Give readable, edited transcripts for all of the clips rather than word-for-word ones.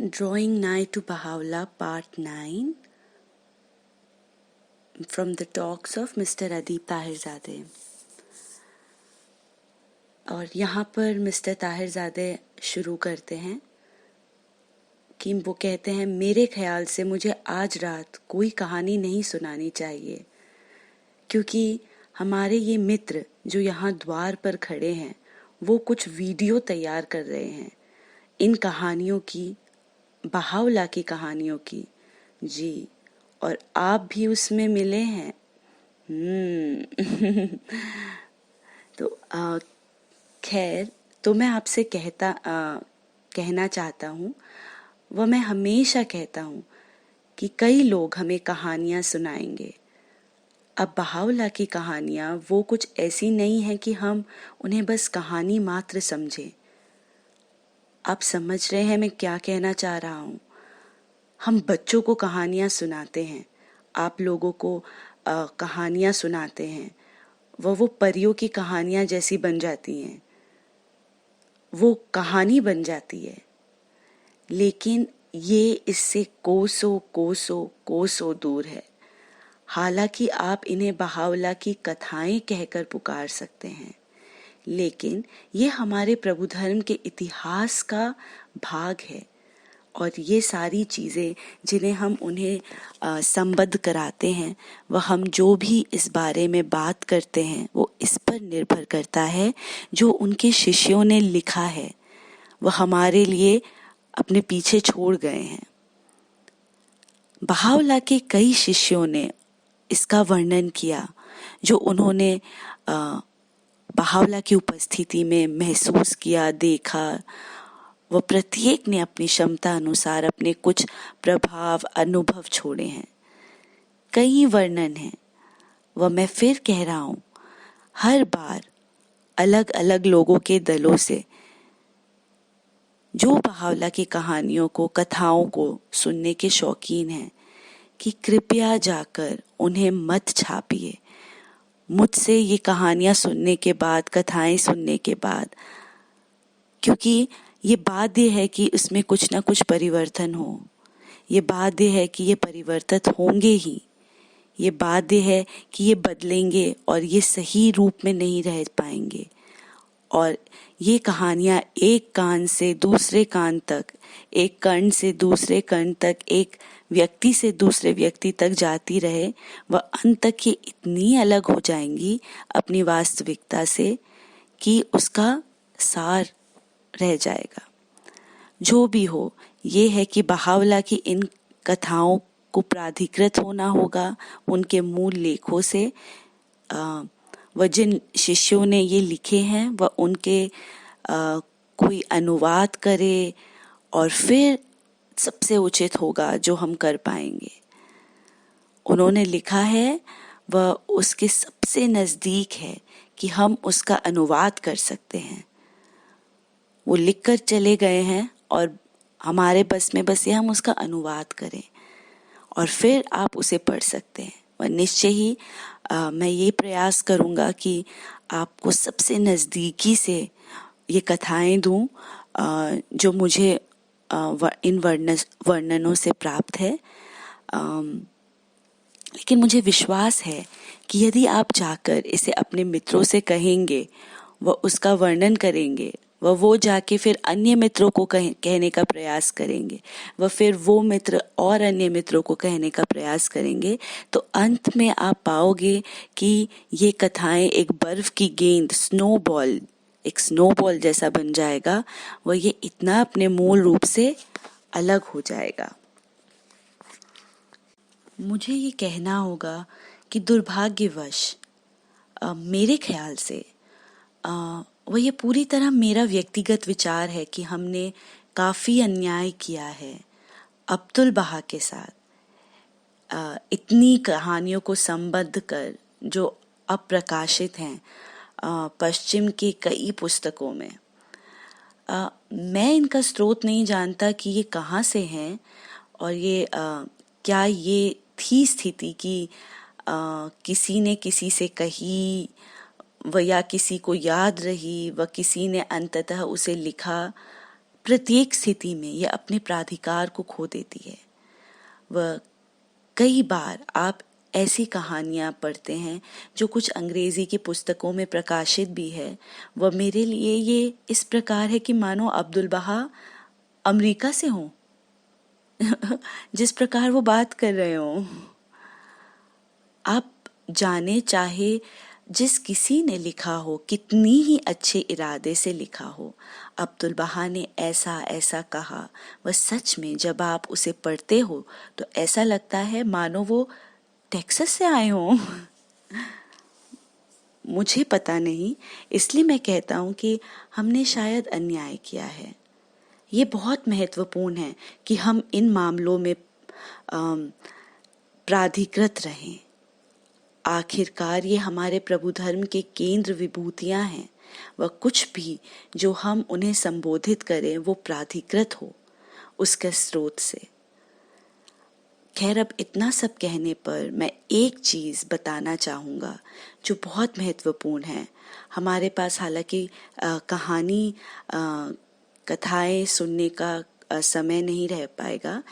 Drawing Nigh to Baha'u'llah Part 9 from the talks of Mr. Adib Tahirzadeh। और यहाँ पर mister ताहिरज़ादे शुरू करते हैं कि वो कहते हैं, मेरे ख्याल से मुझे आज रात कोई कहानी नहीं सुनानी चाहिए, क्योंकि हमारे ये मित्र जो यहाँ द्वार पर खड़े हैं वो कुछ वीडियो तैयार कर रहे हैं इन कहानियों की, बहाउला की कहानियों की। जी, और आप भी उसमें मिले हैं। तो खैर, तो मैं आपसे कहना चाहता हूँ, वह मैं हमेशा कहता हूँ कि कई लोग हमें कहानियाँ सुनाएंगे। अब बहाउला की कहानियाँ वो कुछ ऐसी नहीं है कि हम उन्हें बस कहानी मात्र समझें। आप समझ रहे हैं मैं क्या कहना चाह रहा हूँ? हम बच्चों को कहानियाँ सुनाते हैं, आप लोगों को कहानियाँ सुनाते हैं, वो परियों की कहानियाँ जैसी बन जाती हैं, वो कहानी बन जाती है, लेकिन ये इससे कोसों कोसों कोसों दूर है। हालांकि आप इन्हें बहाउला की कथाएं कहकर पुकार सकते हैं, लेकिन ये हमारे प्रभु धर्म के इतिहास का भाग है। और ये सारी चीज़ें जिन्हें हम उन्हें संबद्ध कराते हैं, वह हम जो भी इस बारे में बात करते हैं वो इस पर निर्भर करता है जो उनके शिष्यों ने लिखा है, वह हमारे लिए अपने पीछे छोड़ गए हैं। बहाउला के कई शिष्यों ने इसका वर्णन किया जो उन्होंने बहाउला की उपस्थिति में महसूस किया, देखा। वह प्रत्येक ने अपनी क्षमता अनुसार अपने कुछ प्रभाव अनुभव छोड़े हैं। कई वर्णन हैं, वह मैं फिर कह रहा हूँ, हर बार अलग अलग लोगों के दलों से जो बहाउला की कहानियों को, कथाओं को सुनने के शौकीन हैं कि कृपया जाकर उन्हें मत छापिए। मुझसे ये कहानियाँ सुनने के बाद, कथाएं सुनने के बाद, क्योंकि ये बाध्य है कि उसमें कुछ ना कुछ परिवर्तन हो, ये बाध्य है कि ये परिवर्तित होंगे ही, ये बाध्य है कि ये बदलेंगे और ये सही रूप में नहीं रह पाएंगे। और ये कहानियाँ एक कान से दूसरे कान तक, एक कर्ण से दूसरे कर्ण तक, एक व्यक्ति से दूसरे व्यक्ति तक जाती रहे, वह अंत तक ये इतनी अलग हो जाएंगी अपनी वास्तविकता से कि उसका सार रह जाएगा। जो भी हो, ये है कि बहाउला की इन कथाओं को प्राधिकृत होना होगा उनके मूल लेखों से। वह जिन शिष्यों ने ये लिखे हैं वह उनके कोई अनुवाद करे, और फिर सबसे उचित होगा जो हम कर पाएंगे। उन्होंने लिखा है वह उसके सबसे नज़दीक है कि हम उसका अनुवाद कर सकते हैं। वो लिख कर चले गए हैं और हमारे बस में बस ये हम उसका अनुवाद करें और फिर आप उसे पढ़ सकते हैं। और निश्चय ही मैं ये प्रयास करूँगा कि आपको सबसे नज़दीकी से ये कथाएं दूँ जो मुझे इन वर्णनों से प्राप्त है। लेकिन मुझे विश्वास है कि यदि आप जाकर इसे अपने मित्रों से कहेंगे, वह उसका वर्णन करेंगे, वो जाके फिर अन्य मित्रों को कहने का प्रयास करेंगे, वह फिर वो मित्र और अन्य मित्रों को कहने का प्रयास करेंगे, तो अंत में आप पाओगे कि ये कथाएं एक बर्फ की गेंद, एक स्नोबॉल जैसा बन जाएगा। वह ये इतना अपने मूल रूप से अलग हो जाएगा। मुझे ये कहना होगा कि दुर्भाग्यवश मेरे ख्याल से वह ये पूरी तरह मेरा व्यक्तिगत विचार है कि हमने काफ़ी अन्याय किया है अब्दुल बहा के साथ। इतनी कहानियों को संबद्ध कर जो अब प्रकाशित हैं पश्चिम की कई पुस्तकों में। मैं इनका स्रोत नहीं जानता कि ये कहाँ से हैं, और ये क्या ये थी स्थिति कि किसी ने किसी से कही, वह या किसी को याद रही, वह किसी ने अंततः उसे लिखा, प्रत्येक स्थिति में यह अपने प्राधिकार को खो देती है। वह कई बार आप ऐसी कहानियाँ पढ़ते हैं जो कुछ अंग्रेजी की पुस्तकों में प्रकाशित भी है। वह मेरे लिए ये इस प्रकार है कि मानो अब्दुल बहा अमेरिका से हों जिस प्रकार वो बात कर रहे हों। आप जाने चाहे जिस किसी ने लिखा हो, कितनी ही अच्छे इरादे से लिखा हो, अब्दुल बहा ने ऐसा ऐसा कहा, वह सच में जब आप उसे पढ़ते हो तो ऐसा लगता है मानो वो टेक्सास से आए हों। मुझे पता नहीं, इसलिए मैं कहता हूँ कि हमने शायद अन्याय किया है। ये बहुत महत्वपूर्ण है कि हम इन मामलों में प्राधिकृत रहें। आखिरकार ये हमारे प्रभु धर्म के केंद्र विभूतियाँ हैं। वह कुछ भी जो हम उन्हें संबोधित करें वो प्राधिकृत हो उसके स्रोत से। खैर, अब इतना सब कहने पर मैं एक चीज़ बताना चाहूँगा जो बहुत महत्वपूर्ण है। हमारे पास हालांकि कहानी कथाएं सुनने का समय नहीं रह पाएगा,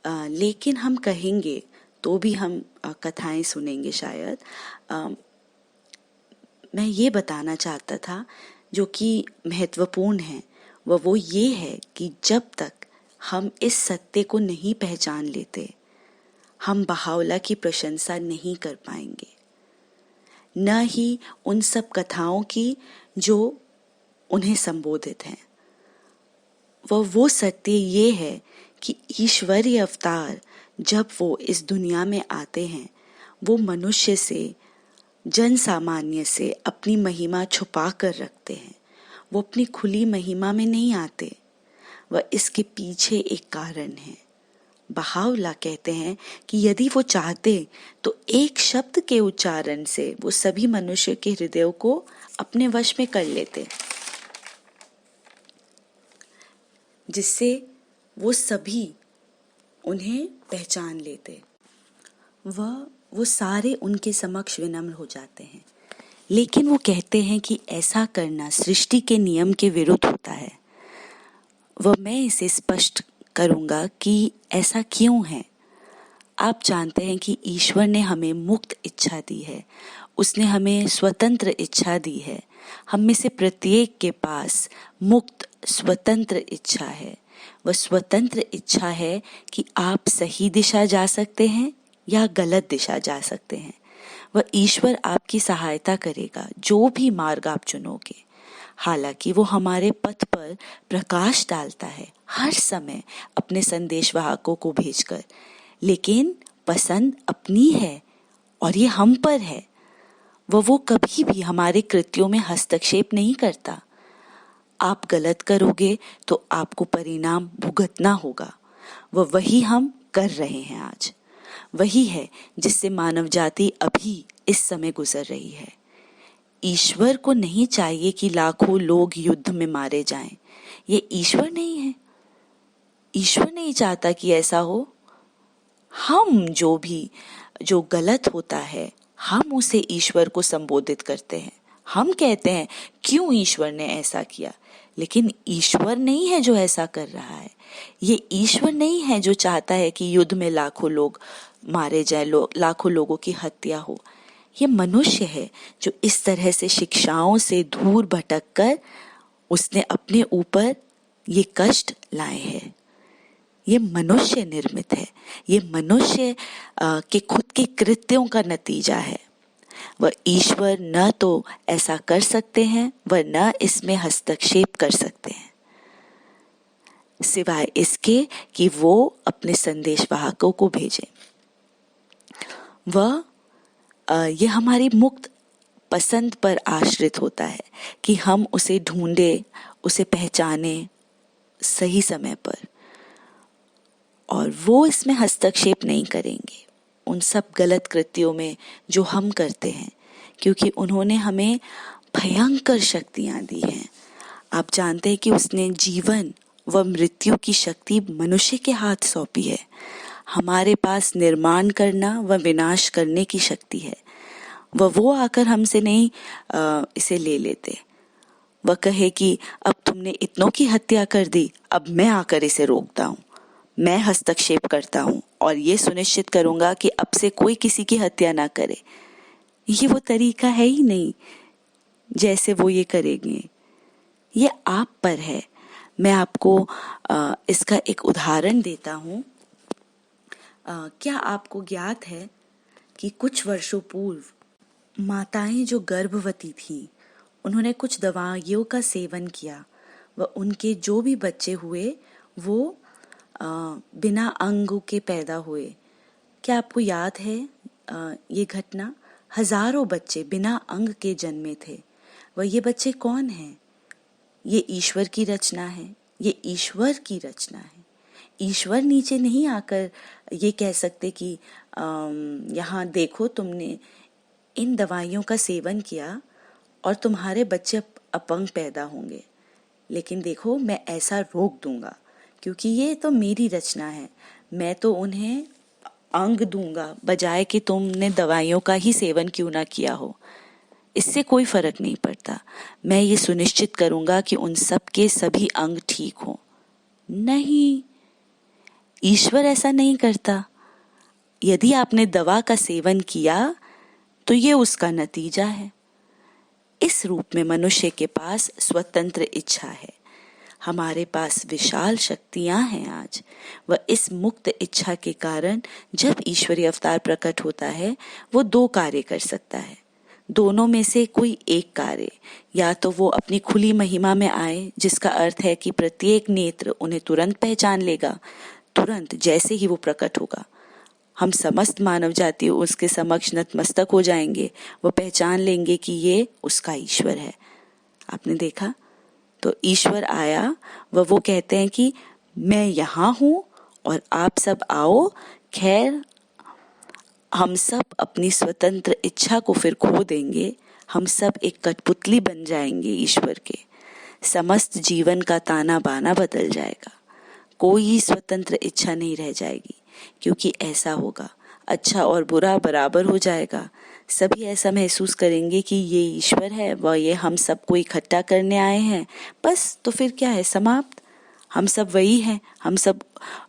लेकिन हम कहेंगे तो भी हम कथाएं सुनेंगे शायद। मैं ये बताना चाहता था जो कि महत्वपूर्ण है, वो ये है कि जब तक हम इस सत्य को नहीं पहचान लेते, हम बहावला की प्रशंसा नहीं कर पाएंगे, न ही उन सब कथाओं की जो उन्हें संबोधित हैं। वो सत्य ये है कि ईश्वरीय अवतार जब वो इस दुनिया में आते हैं, वो मनुष्य से, जन सामान्य से अपनी महिमा छुपा कर रखते हैं। वो अपनी खुली महिमा में नहीं आते। वह इसके पीछे एक कारण है। बहावला कहते हैं कि यदि वो चाहते तो एक शब्द के उच्चारण से वो सभी मनुष्य के हृदयों को अपने वश में कर लेते, जिससे वो सभी उन्हें पहचान लेते। वो सारे उनके समक्ष विनम्र हो जाते हैं। लेकिन वो कहते हैं कि ऐसा करना सृष्टि के नियम के विरुद्ध होता है। मैं इसे स्पष्ट करूंगा कि ऐसा क्यों है। आप जानते हैं कि ईश्वर ने हमें मुक्त इच्छा दी है, उसने हमें स्वतंत्र इच्छा दी है। हम में से प्रत्येक के पास मुक्त स्वतंत्र इच्छा है। वह स्वतंत्र इच्छा है कि आप सही दिशा जा सकते हैं या गलत दिशा जा सकते हैं। वह ईश्वर आपकी सहायता करेगा जो भी मार्ग आप चुनोगे। हालांकि वो हमारे पथ पर प्रकाश डालता है हर समय अपने संदेशवाहकों को भेजकर, लेकिन पसंद अपनी है और ये हम पर है। वो कभी भी हमारे कृत्यों में हस्तक्षेप नहीं करता। आप गलत करोगे तो आपको परिणाम भुगतना होगा। वही हम कर रहे हैं आज। वही है जिससे मानव जाति अभी इस समय गुजर रही है। ईश्वर को नहीं चाहिए कि लाखों लोग युद्ध में मारे जाएं। ये ईश्वर नहीं है। ईश्वर नहीं चाहता कि ऐसा हो। हम जो गलत होता है, हम उसे ईश्वर को संबोधित करते हैं। हम कहते हैं क्यों ईश्वर ने ऐसा किया, लेकिन ईश्वर नहीं है जो ऐसा कर रहा है। ये ईश्वर नहीं है जो चाहता है कि युद्ध में लाखों लोग मारे जाए, लाखों लोगों की हत्या हो। ये मनुष्य है जो इस तरह से शिक्षाओं से दूर भटक कर उसने अपने ऊपर ये कष्ट लाए हैं। ये मनुष्य निर्मित है। ये मनुष्य के खुद के कृत्यों का नतीजा है। वह ईश्वर न तो ऐसा कर सकते हैं, वह न इसमें हस्तक्षेप कर सकते हैं, सिवाय इसके कि वो अपने संदेशवाहकों को भेजें। ये हमारी मुक्त पसंद पर आश्रित होता है कि हम उसे ढूंढे, उसे पहचाने सही समय पर, और वो इसमें हस्तक्षेप नहीं करेंगे उन सब गलत कृत्यों में जो हम करते हैं, क्योंकि उन्होंने हमें भयंकर शक्तियां दी हैं। आप जानते हैं कि उसने जीवन व मृत्यु की शक्ति मनुष्य के हाथ सौंपी है। हमारे पास निर्माण करना व विनाश करने की शक्ति है। वो आकर हमसे नहीं इसे ले लेते। वह कहे कि अब तुमने इतनों की हत्या कर दी, अब मैं आकर इसे रोकता हूँ, मैं हस्तक्षेप करता हूँ और ये सुनिश्चित करूंगा कि अब से कोई किसी की हत्या ना करे। ये वो तरीका है ही नहीं जैसे वो ये करेंगे। ये आप पर है। मैं आपको इसका एक उदाहरण देता हूँ। क्या आपको ज्ञात है कि कुछ वर्षों पूर्व माताएं जो गर्भवती थीं, उन्होंने कुछ दवाइयों का सेवन किया व उनके जो भी बच्चे हुए वो बिना अंग के पैदा हुए। क्या आपको याद है ये घटना? हजारों बच्चे बिना अंग के जन्मे थे। वह ये बच्चे कौन हैं? ये ईश्वर की रचना है। ये ईश्वर की रचना है। ईश्वर नीचे नहीं आकर ये कह सकते कि यहाँ देखो तुमने इन दवाइयों का सेवन किया और तुम्हारे बच्चे अपंग पैदा होंगे, लेकिन देखो मैं ऐसा रोक दूंगा क्योंकि ये तो मेरी रचना है। मैं तो उन्हें अंग दूंगा बजाय कि तुमने दवाइयों का ही सेवन क्यों ना किया हो। इससे कोई फर्क नहीं पड़ता। मैं ये सुनिश्चित करूंगा कि उन सब के सभी अंग ठीक हों। नहीं, ईश्वर ऐसा नहीं करता। यदि आपने दवा का सेवन किया तो ये उसका नतीजा है। इस रूप में मनुष्य के पास स्वतंत्र इच्छा है। हमारे पास विशाल शक्तियां हैं आज। वह इस मुक्त इच्छा के कारण जब ईश्वरीय अवतार प्रकट होता है वो दो कार्य कर सकता है। दोनों में से कोई एक कार्य, या तो वो अपनी खुली महिमा में आए जिसका अर्थ है कि प्रत्येक नेत्र उन्हें तुरंत पहचान लेगा, तुरंत जैसे ही वो प्रकट होगा। हम समस्त मानव जाति उसके समक्ष नतमस्तक हो जाएंगे। वो पहचान लेंगे कि ये उसका ईश्वर है। आपने देखा? तो ईश्वर आया, वो कहते हैं कि मैं यहाँ हूँ और आप सब आओ। खैर, हम सब अपनी स्वतंत्र इच्छा को फिर खो देंगे। हम सब एक कठपुतली बन जाएंगे ईश्वर के। समस्त जीवन का ताना बाना बदल जाएगा। कोई स्वतंत्र इच्छा नहीं रह जाएगी, क्योंकि ऐसा होगा अच्छा और बुरा बराबर हो जाएगा। सभी ऐसा महसूस करेंगे कि ये ईश्वर है व ये हम सबको इकट्ठा करने आए हैं। बस, तो फिर क्या है, समाप्त। हम सब वही हैं। हम सब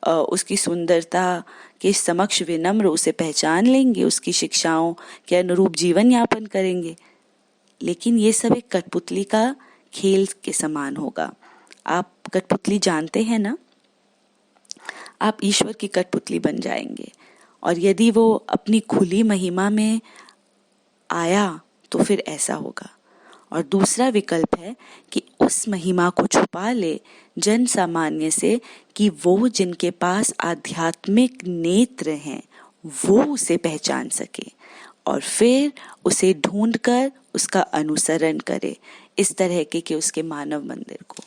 उसकी सुंदरता के समक्ष विनम्र उसे पहचान लेंगे, उसकी शिक्षाओं के अनुरूप जीवन यापन करेंगे। लेकिन ये सब एक कठपुतली का खेल के समान होगा। आप कठपुतली जानते हैं ना? आप ईश्वर की कठपुतली बन जाएंगे और यदि वो अपनी खुली महिमा में आया तो फिर ऐसा होगा। और दूसरा विकल्प है कि उस महिमा को छुपा ले जन सामान्य से, कि वो जिनके पास आध्यात्मिक नेत्र हैं वो उसे पहचान सके और फिर उसे ढूंढकर उसका अनुसरण करे, इस तरह के उसके मानव मंदिर को।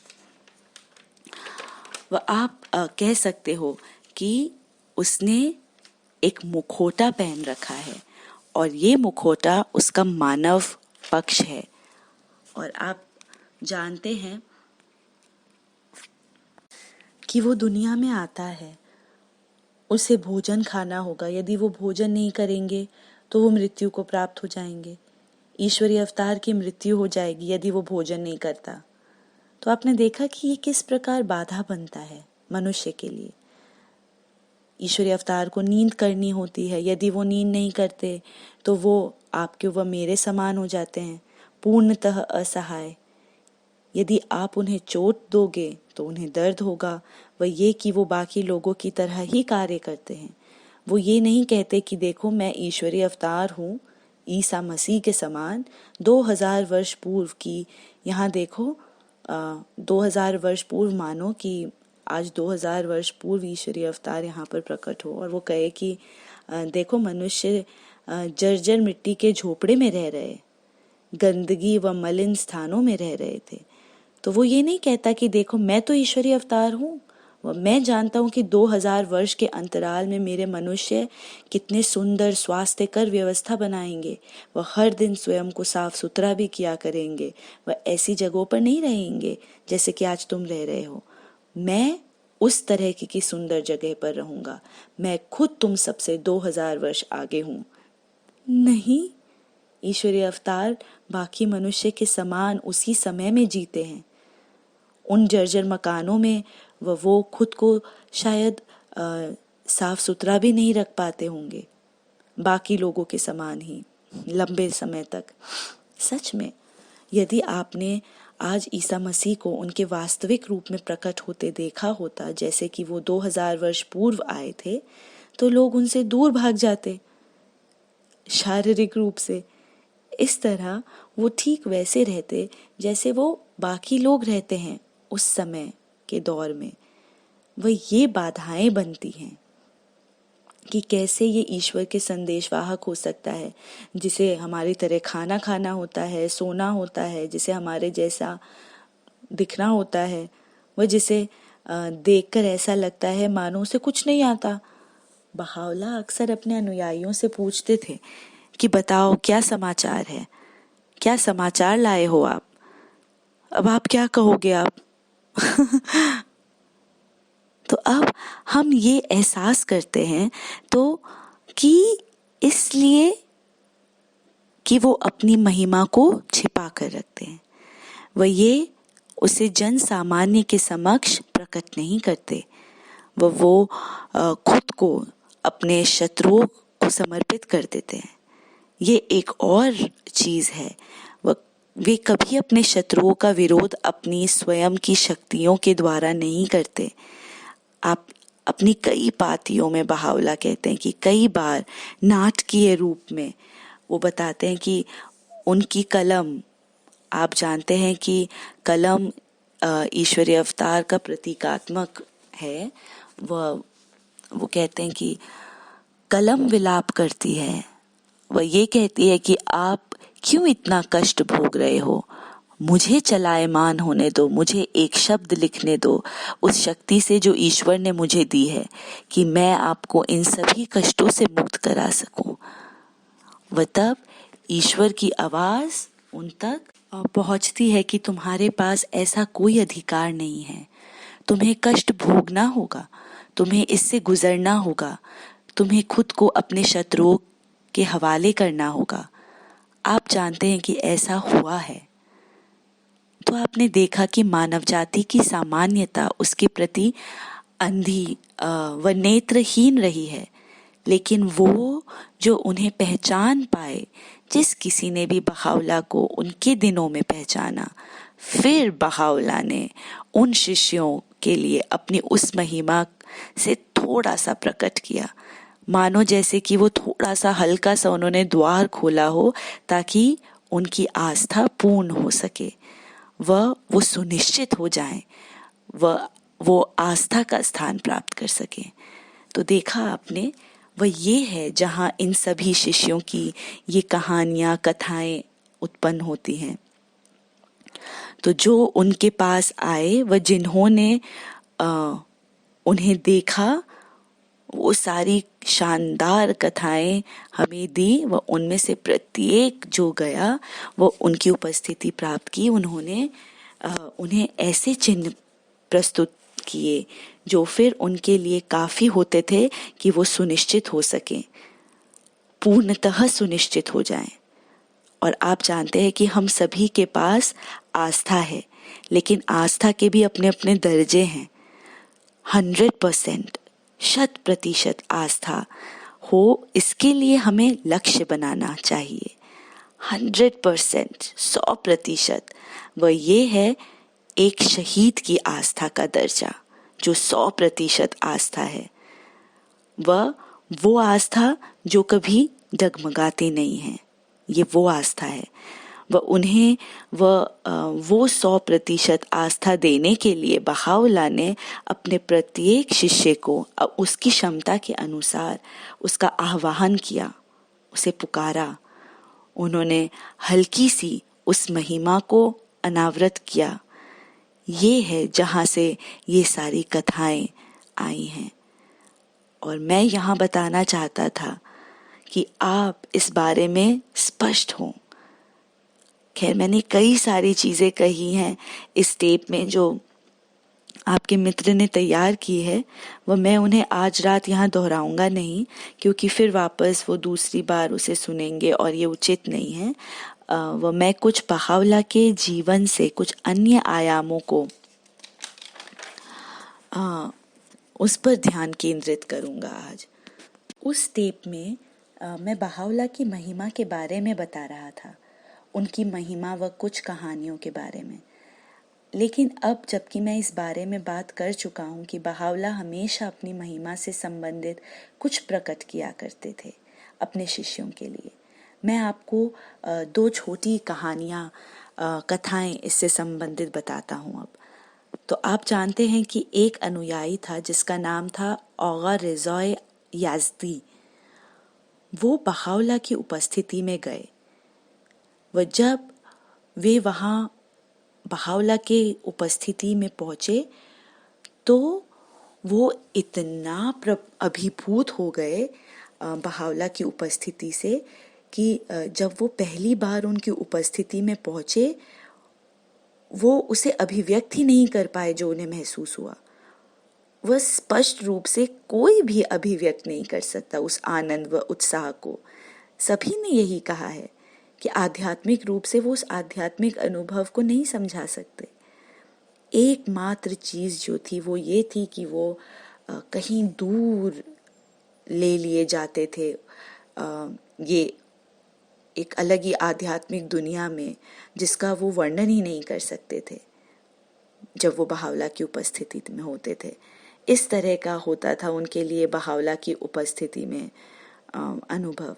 वह आप कह सकते हो कि उसने एक मुखौटा पहन रखा है और ये मुखौटा उसका मानव पक्ष है। और आप जानते हैं कि वो दुनिया में आता है, उसे भोजन खाना होगा। यदि वो भोजन नहीं करेंगे तो वो मृत्यु को प्राप्त हो जाएंगे। ईश्वरीय अवतार की मृत्यु हो जाएगी यदि वो भोजन नहीं करता। तो आपने देखा कि ये किस प्रकार बाधा बनता है मनुष्य के लिए। ईश्वरीय अवतार को नींद करनी होती है। यदि वो नींद नहीं करते तो वो आपके व मेरे समान हो जाते हैं, पूर्णतः असहाय। यदि आप उन्हें चोट दोगे तो उन्हें दर्द होगा। वह ये कि वो बाकी लोगों की तरह ही कार्य करते हैं। वो ये नहीं कहते कि देखो मैं ईश्वरीय अवतार हूँ, ईसा मसीह के समान 2000 वर्ष पूर्व की। यहाँ देखो 2000 वर्ष पूर्व मानो कि आज 2000 वर्ष पूर्व ईश्वरीय अवतार यहाँ पर प्रकट हो और वो कहे कि देखो मनुष्य जर्जर मिट्टी के झोपड़े में रह रहे, गंदगी व मलिन स्थानों में रह रहे थे। तो वो ये नहीं कहता कि देखो मैं तो ईश्वरीय अवतार हूँ, मैं जानता हूँ कि 2000 वर्ष के अंतराल में मेरे मनुष्य कितने सुंदर स्वास्थ्यकर व्यवस्था बनाएंगे। वह हर दिन स्वयं को साफ सुथरा भी किया करेंगे। वह ऐसी जगहों पर नहीं रहेंगे जैसे कि आज तुम रह रहे हो। मैं उस तरह की सुंदर जगह पर रहूंगा। मैं खुद तुम सबसे 2000 वर्ष आगे हूँ। नहीं, ईश्वरीय अवतार बाकी मनुष्य के समान उसी समय में जीते हैं। उन जर्जर मकानों में वो खुद को शायद साफ सुथरा भी नहीं रख पाते होंगे, बाकी लोगों के समान ही लंबे समय तक। सच में यदि आपने आज ईसा मसीह को उनके वास्तविक रूप में प्रकट होते देखा होता, जैसे कि वो 2000 वर्ष पूर्व आए थे, तो लोग उनसे दूर भाग जाते शारीरिक रूप से। इस तरह वो ठीक वैसे रहते जैसे वो बाकी लोग रहते हैं उस समय के दौर में। वह ये बाधाएं बनती हैं कि कैसे ये ईश्वर के संदेशवाहक हो सकता है, जिसे हमारी तरह खाना खाना होता है, सोना होता है, जिसे हमारे जैसा दिखना होता है, वह जिसे देखकर ऐसा लगता है मानो उसे कुछ नहीं आता। बहावला अक्सर अपने अनुयायियों से पूछते थे कि बताओ क्या समाचार है, क्या समाचार लाए हो आप, अब आप क्या कहोगे आप। तो अब हम ये एहसास करते हैं तो कि इसलिए कि वो अपनी महिमा को छिपा कर रखते हैं, वह ये उसे जन सामान्य के समक्ष प्रकट नहीं करते। वो खुद को अपने शत्रुओं को समर्पित कर देते हैं। ये एक और चीज है, वे कभी अपने शत्रुओं का विरोध अपनी स्वयं की शक्तियों के द्वारा नहीं करते। आप अपनी कई पातियों में बहावला कहते हैं कि कई बार नाटकीय रूप में वो बताते हैं कि उनकी कलम, आप जानते हैं कि कलम ईश्वरीय अवतार का प्रतीकात्मक है। वो कहते हैं कि कलम विलाप करती है, वह ये कहती है कि आप क्यों इतना कष्ट भोग रहे हो, मुझे चलायमान होने दो, मुझे एक शब्द लिखने दो उस शक्ति से जो ईश्वर ने मुझे दी है कि मैं आपको इन सभी कष्टों से मुक्त करा सकूं। वह तब ईश्वर की आवाज उन तक पहुंचती है कि तुम्हारे पास ऐसा कोई अधिकार नहीं है, तुम्हें कष्ट भोगना होगा, तुम्हें इससे गुजरना होगा, तुम्हें खुद को अपने शत्रुओं के हवाले करना होगा। आप जानते हैं कि ऐसा हुआ है। तो आपने देखा कि मानव जाति की सामान्यता उसके प्रति अंधी व नेत्रहीन रही है, लेकिन वो जो उन्हें पहचान पाए, जिस किसी ने भी बहावला को उनके दिनों में पहचाना, फिर बहावला ने उन शिष्यों के लिए अपनी उस महिमा से थोड़ा सा प्रकट किया, मानो जैसे कि वो थोड़ा सा हल्का सा उन्होंने द्वार खोला हो ताकि उनकी आस्था पूर्ण हो सके, वो सुनिश्चित हो जाए, वो आस्था का स्थान प्राप्त कर सके। तो देखा आपने, वह ये है जहाँ इन सभी शिष्यों की ये कहानियाँ कथाएं उत्पन्न होती हैं। तो जो उनके पास आए, वह जिन्होंने उन्हें देखा, वो सारी शानदार कथाएं हमें दी, वह उनमें से प्रत्येक जो गया वो उनकी उपस्थिति प्राप्त की। उन्होंने उन्हें ऐसे चिन्ह प्रस्तुत किए जो फिर उनके लिए काफी होते थे कि वो सुनिश्चित हो सकें, पूर्णतः सुनिश्चित हो जाएं। और आप जानते हैं कि हम सभी के पास आस्था है, लेकिन आस्था के भी अपने अपने दर्जे हैं। 100% 100% आस्था हो, इसके लिए हमें लक्ष्य बनाना चाहिए। 100% 100% वह ये है एक शहीद की आस्था का दर्जा, जो 100% आस्था है। वो आस्था जो कभी डगमगाती नहीं है, ये वो आस्था है। उन्हें वो 100% आस्था देने के लिए बहावला ने अपने प्रत्येक शिष्य को उसकी क्षमता के अनुसार उसका आह्वान किया, उसे पुकारा। उन्होंने हल्की सी उस महिमा को अनावृत किया। ये है जहाँ से ये सारी कथाएं आई हैं। और मैं यहाँ बताना चाहता था कि आप इस बारे में स्पष्ट हों। खैर, मैंने कई सारी चीज़ें कही हैं इस टेप में जो आपके मित्र ने तैयार की है वह मैं उन्हें आज रात यहाँ दोहराऊंगा नहीं, क्योंकि फिर वापस वो दूसरी बार उसे सुनेंगे और ये उचित नहीं है। वह मैं कुछ बहावला के जीवन से कुछ अन्य आयामों को उस पर ध्यान केंद्रित करूंगा आज। उस टेप में मैं बहावला की महिमा के बारे में बता रहा था, उनकी महिमा व कुछ कहानियों के बारे में। लेकिन अब जबकि मैं इस बारे में बात कर चुका हूँ कि बहावला हमेशा अपनी महिमा से संबंधित कुछ प्रकट किया करते थे अपने शिष्यों के लिए, मैं आपको दो छोटी कहानियाँ कथाएं इससे संबंधित बताता हूँ अब। तो आप जानते हैं कि एक अनुयायी था जिसका नाम था औगा रिज़ा याज़दी। वो बहावला की उपस्थिति में गए। वह जब वे वहाँ बहावला के उपस्थिति में पहुँचे तो वो इतना अभिभूत हो गए बहावला की उपस्थिति से कि जब वो पहली बार उनकी उपस्थिति में पहुँचे वो उसे अभिव्यक्त ही नहीं कर पाए जो उन्हें महसूस हुआ। वह स्पष्ट रूप से कोई भी अभिव्यक्त नहीं कर सकता उस आनंद व उत्साह को। सभी ने यही कहा है कि आध्यात्मिक रूप से वो उस आध्यात्मिक अनुभव को नहीं समझा सकते। एकमात्र चीज जो थी वो ये थी कि वो कहीं दूर ले लिए जाते थे, ये एक अलग ही आध्यात्मिक दुनिया में जिसका वो वर्णन ही नहीं कर सकते थे जब वो बहावला की उपस्थिति में होते थे। इस तरह का होता था उनके लिए बहावला की उपस्थिति में अनुभव।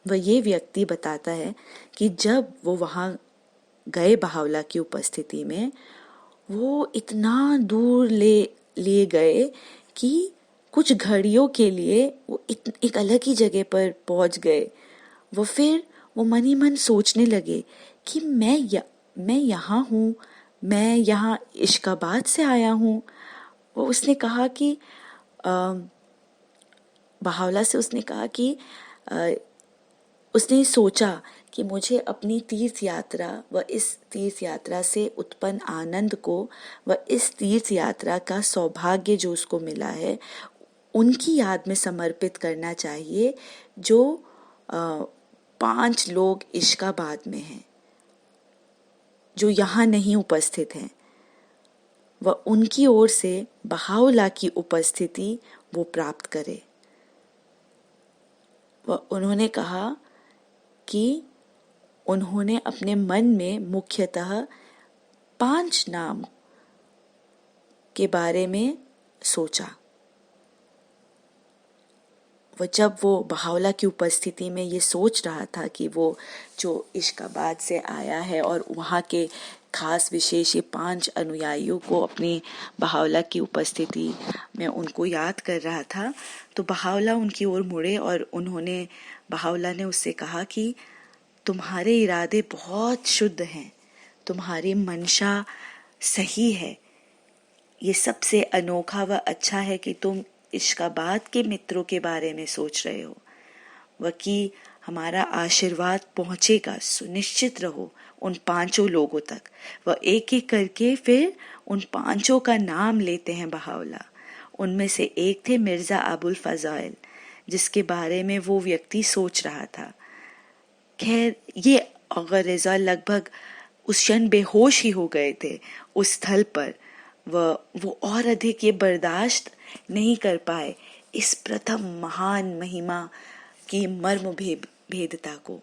वह ये व्यक्ति बताता है कि जब वो वहाँ गए बहावला की उपस्थिति में, वो इतना दूर लिए गए कि कुछ घड़ियों के लिए वो एक अलग ही जगह पर पहुंच गए। वो मन ही मन सोचने लगे कि मैं यहाँ हूँ, मैं यहाँ इश्काबाद से आया हूँ। वो उसने कहा कि बहावला से उसने कहा कि उसने सोचा कि मुझे अपनी तीर्थ यात्रा व इस तीर्थ यात्रा से उत्पन्न आनंद को व इस तीर्थ यात्रा का सौभाग्य जो उसको मिला है उनकी याद में समर्पित करना चाहिए, जो 5 लोग इश्काबाद में हैं जो यहाँ नहीं उपस्थित हैं। वह उनकी ओर से बहावला की उपस्थिति वो प्राप्त करे। उन्होंने कहा कि उन्होंने अपने मन में मुख्यतः 5 नाम के बारे में सोचा। जब वो बहावला की उपस्थिति में ये सोच रहा था कि वो जो इश्काबाद से आया है और वहाँ के खास विशेष ये 5 अनुयायियों को अपनी बहावला की उपस्थिति में उनको याद कर रहा था, तो बहावला उनकी ओर मुड़े और बहावला ने उससे कहा कि तुम्हारे इरादे बहुत शुद्ध हैं, तुम्हारी मंशा सही है। ये सबसे अनोखा व अच्छा है कि तुम इश्काबाद के मित्रों के बारे में सोच रहे हो। कि हमारा आशीर्वाद पहुंचेगा, सुनिश्चित रहो उन 5 लोगों तक। वह एक एक करके फिर उन 5 का नाम लेते हैं बहावला। उनमें से एक थे मिर्जा अबुल फजाइल, जिसके बारे में वो व्यक्ति सोच रहा था। खैर, ये औगा रिज़ा लगभग उस क्षण बेहोश ही हो गए थे उस स्थल पर। वो और अधिक ये बर्दाश्त नहीं कर पाए इस प्रथम महान महिमा की मर्म भेदता को।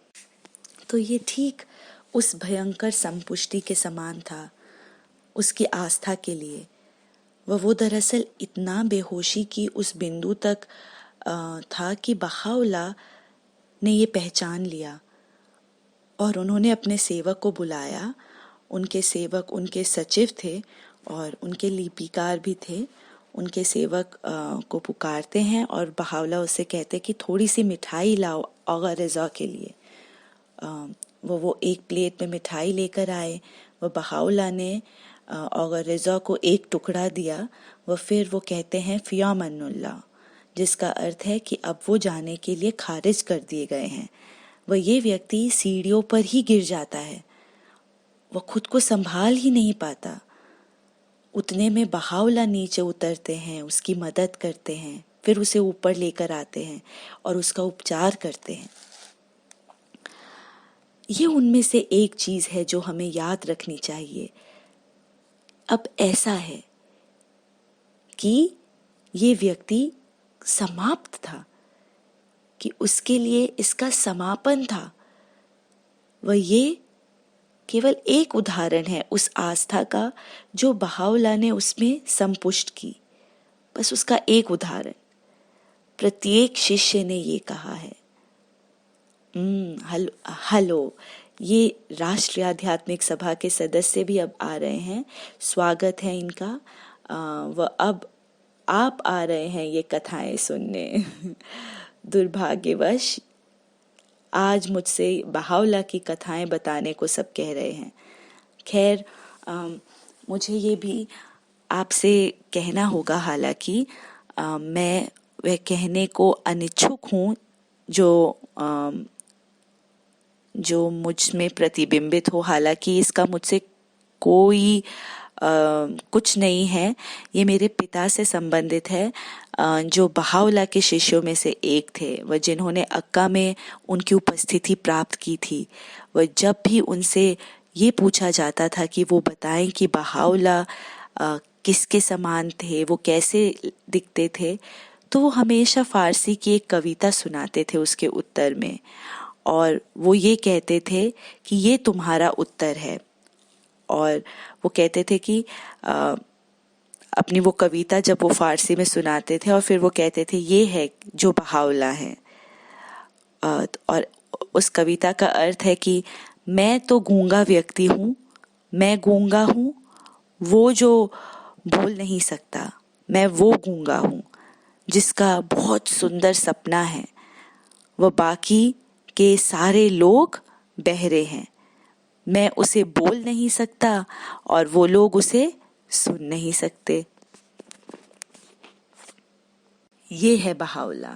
तो ये ठीक उस भयंकर संपुष्टि के समान था उसकी आस्था के लिए। वो दरअसल इतना बेहोशी की उस बिंदु तक था कि बहावला ने ये पहचान लिया और उन्होंने अपने सेवक को बुलाया। उनके सेवक उनके सचिव थे और उनके लिपिकार भी थे। उनके सेवक को पुकारते हैं और बहावला उसे कहते कि थोड़ी सी मिठाई लाओ औगा रिज़ा के लिए। वो एक प्लेट में मिठाई लेकर आए। बहावला ने औगा रिज़ा को एक टुकड़ा दिया। फिर वो कहते हैं फिया मन्नुल्लाह, जिसका अर्थ है कि अब वो जाने के लिए खारिज कर दिए गए हैं। ये व्यक्ति सीढ़ियों पर ही गिर जाता है, वो खुद को संभाल ही नहीं पाता। उतने में बहावला नीचे उतरते हैं, उसकी मदद करते हैं, फिर उसे ऊपर लेकर आते हैं और उसका उपचार करते हैं। ये उनमें से एक चीज है जो हमें याद रखनी चाहिए। अब ऐसा है कि ये व्यक्ति समाप्त था, कि उसके लिए इसका समापन था। वह ये केवल एक उदाहरण है उस आस्था का जो बहावला ने उसमें संपुष्ट की। बस उसका एक उदाहरण। प्रत्येक शिष्य ने ये कहा है। हेलो, ये राष्ट्रीय आध्यात्मिक सभा के सदस्य भी अब आ रहे हैं, स्वागत है इनका। वह अब आप आ रहे हैं ये कथाएं सुनने। दुर्भाग्यवश आज मुझसे बहावला की कथाएं बताने को सब कह रहे हैं। खैर, मुझे ये भी आपसे कहना होगा, हालांकि मैं वह कहने को अनिच्छुक हूँ जो मुझ में प्रतिबिंबित हो। हालांकि इसका मुझसे कोई कुछ नहीं है। ये मेरे पिता से संबंधित है, जो बहावला के शिष्यों में से एक थे। वह जिन्होंने अक्का में उनकी उपस्थिति प्राप्त की थी। वह जब भी उनसे ये पूछा जाता था कि वो बताएं कि बहावला किसके समान थे, वो कैसे दिखते थे, तो वो हमेशा फारसी की एक कविता सुनाते थे उसके उत्तर में, और वो ये कहते थे कि ये तुम्हारा उत्तर है। और वो कहते थे कि अपनी वो कविता जब वो फारसी में सुनाते थे और फिर वो कहते थे ये है जो बहावला है। और उस कविता का अर्थ है कि मैं तो गूंगा व्यक्ति हूँ, मैं गूंगा हूँ, वो जो बोल नहीं सकता, मैं वो गूंगा हूँ जिसका बहुत सुंदर सपना है। वह बाकी के सारे लोग बहरे हैं, मैं उसे बोल नहीं सकता और वो लोग उसे सुन नहीं सकते। ये है बहावला,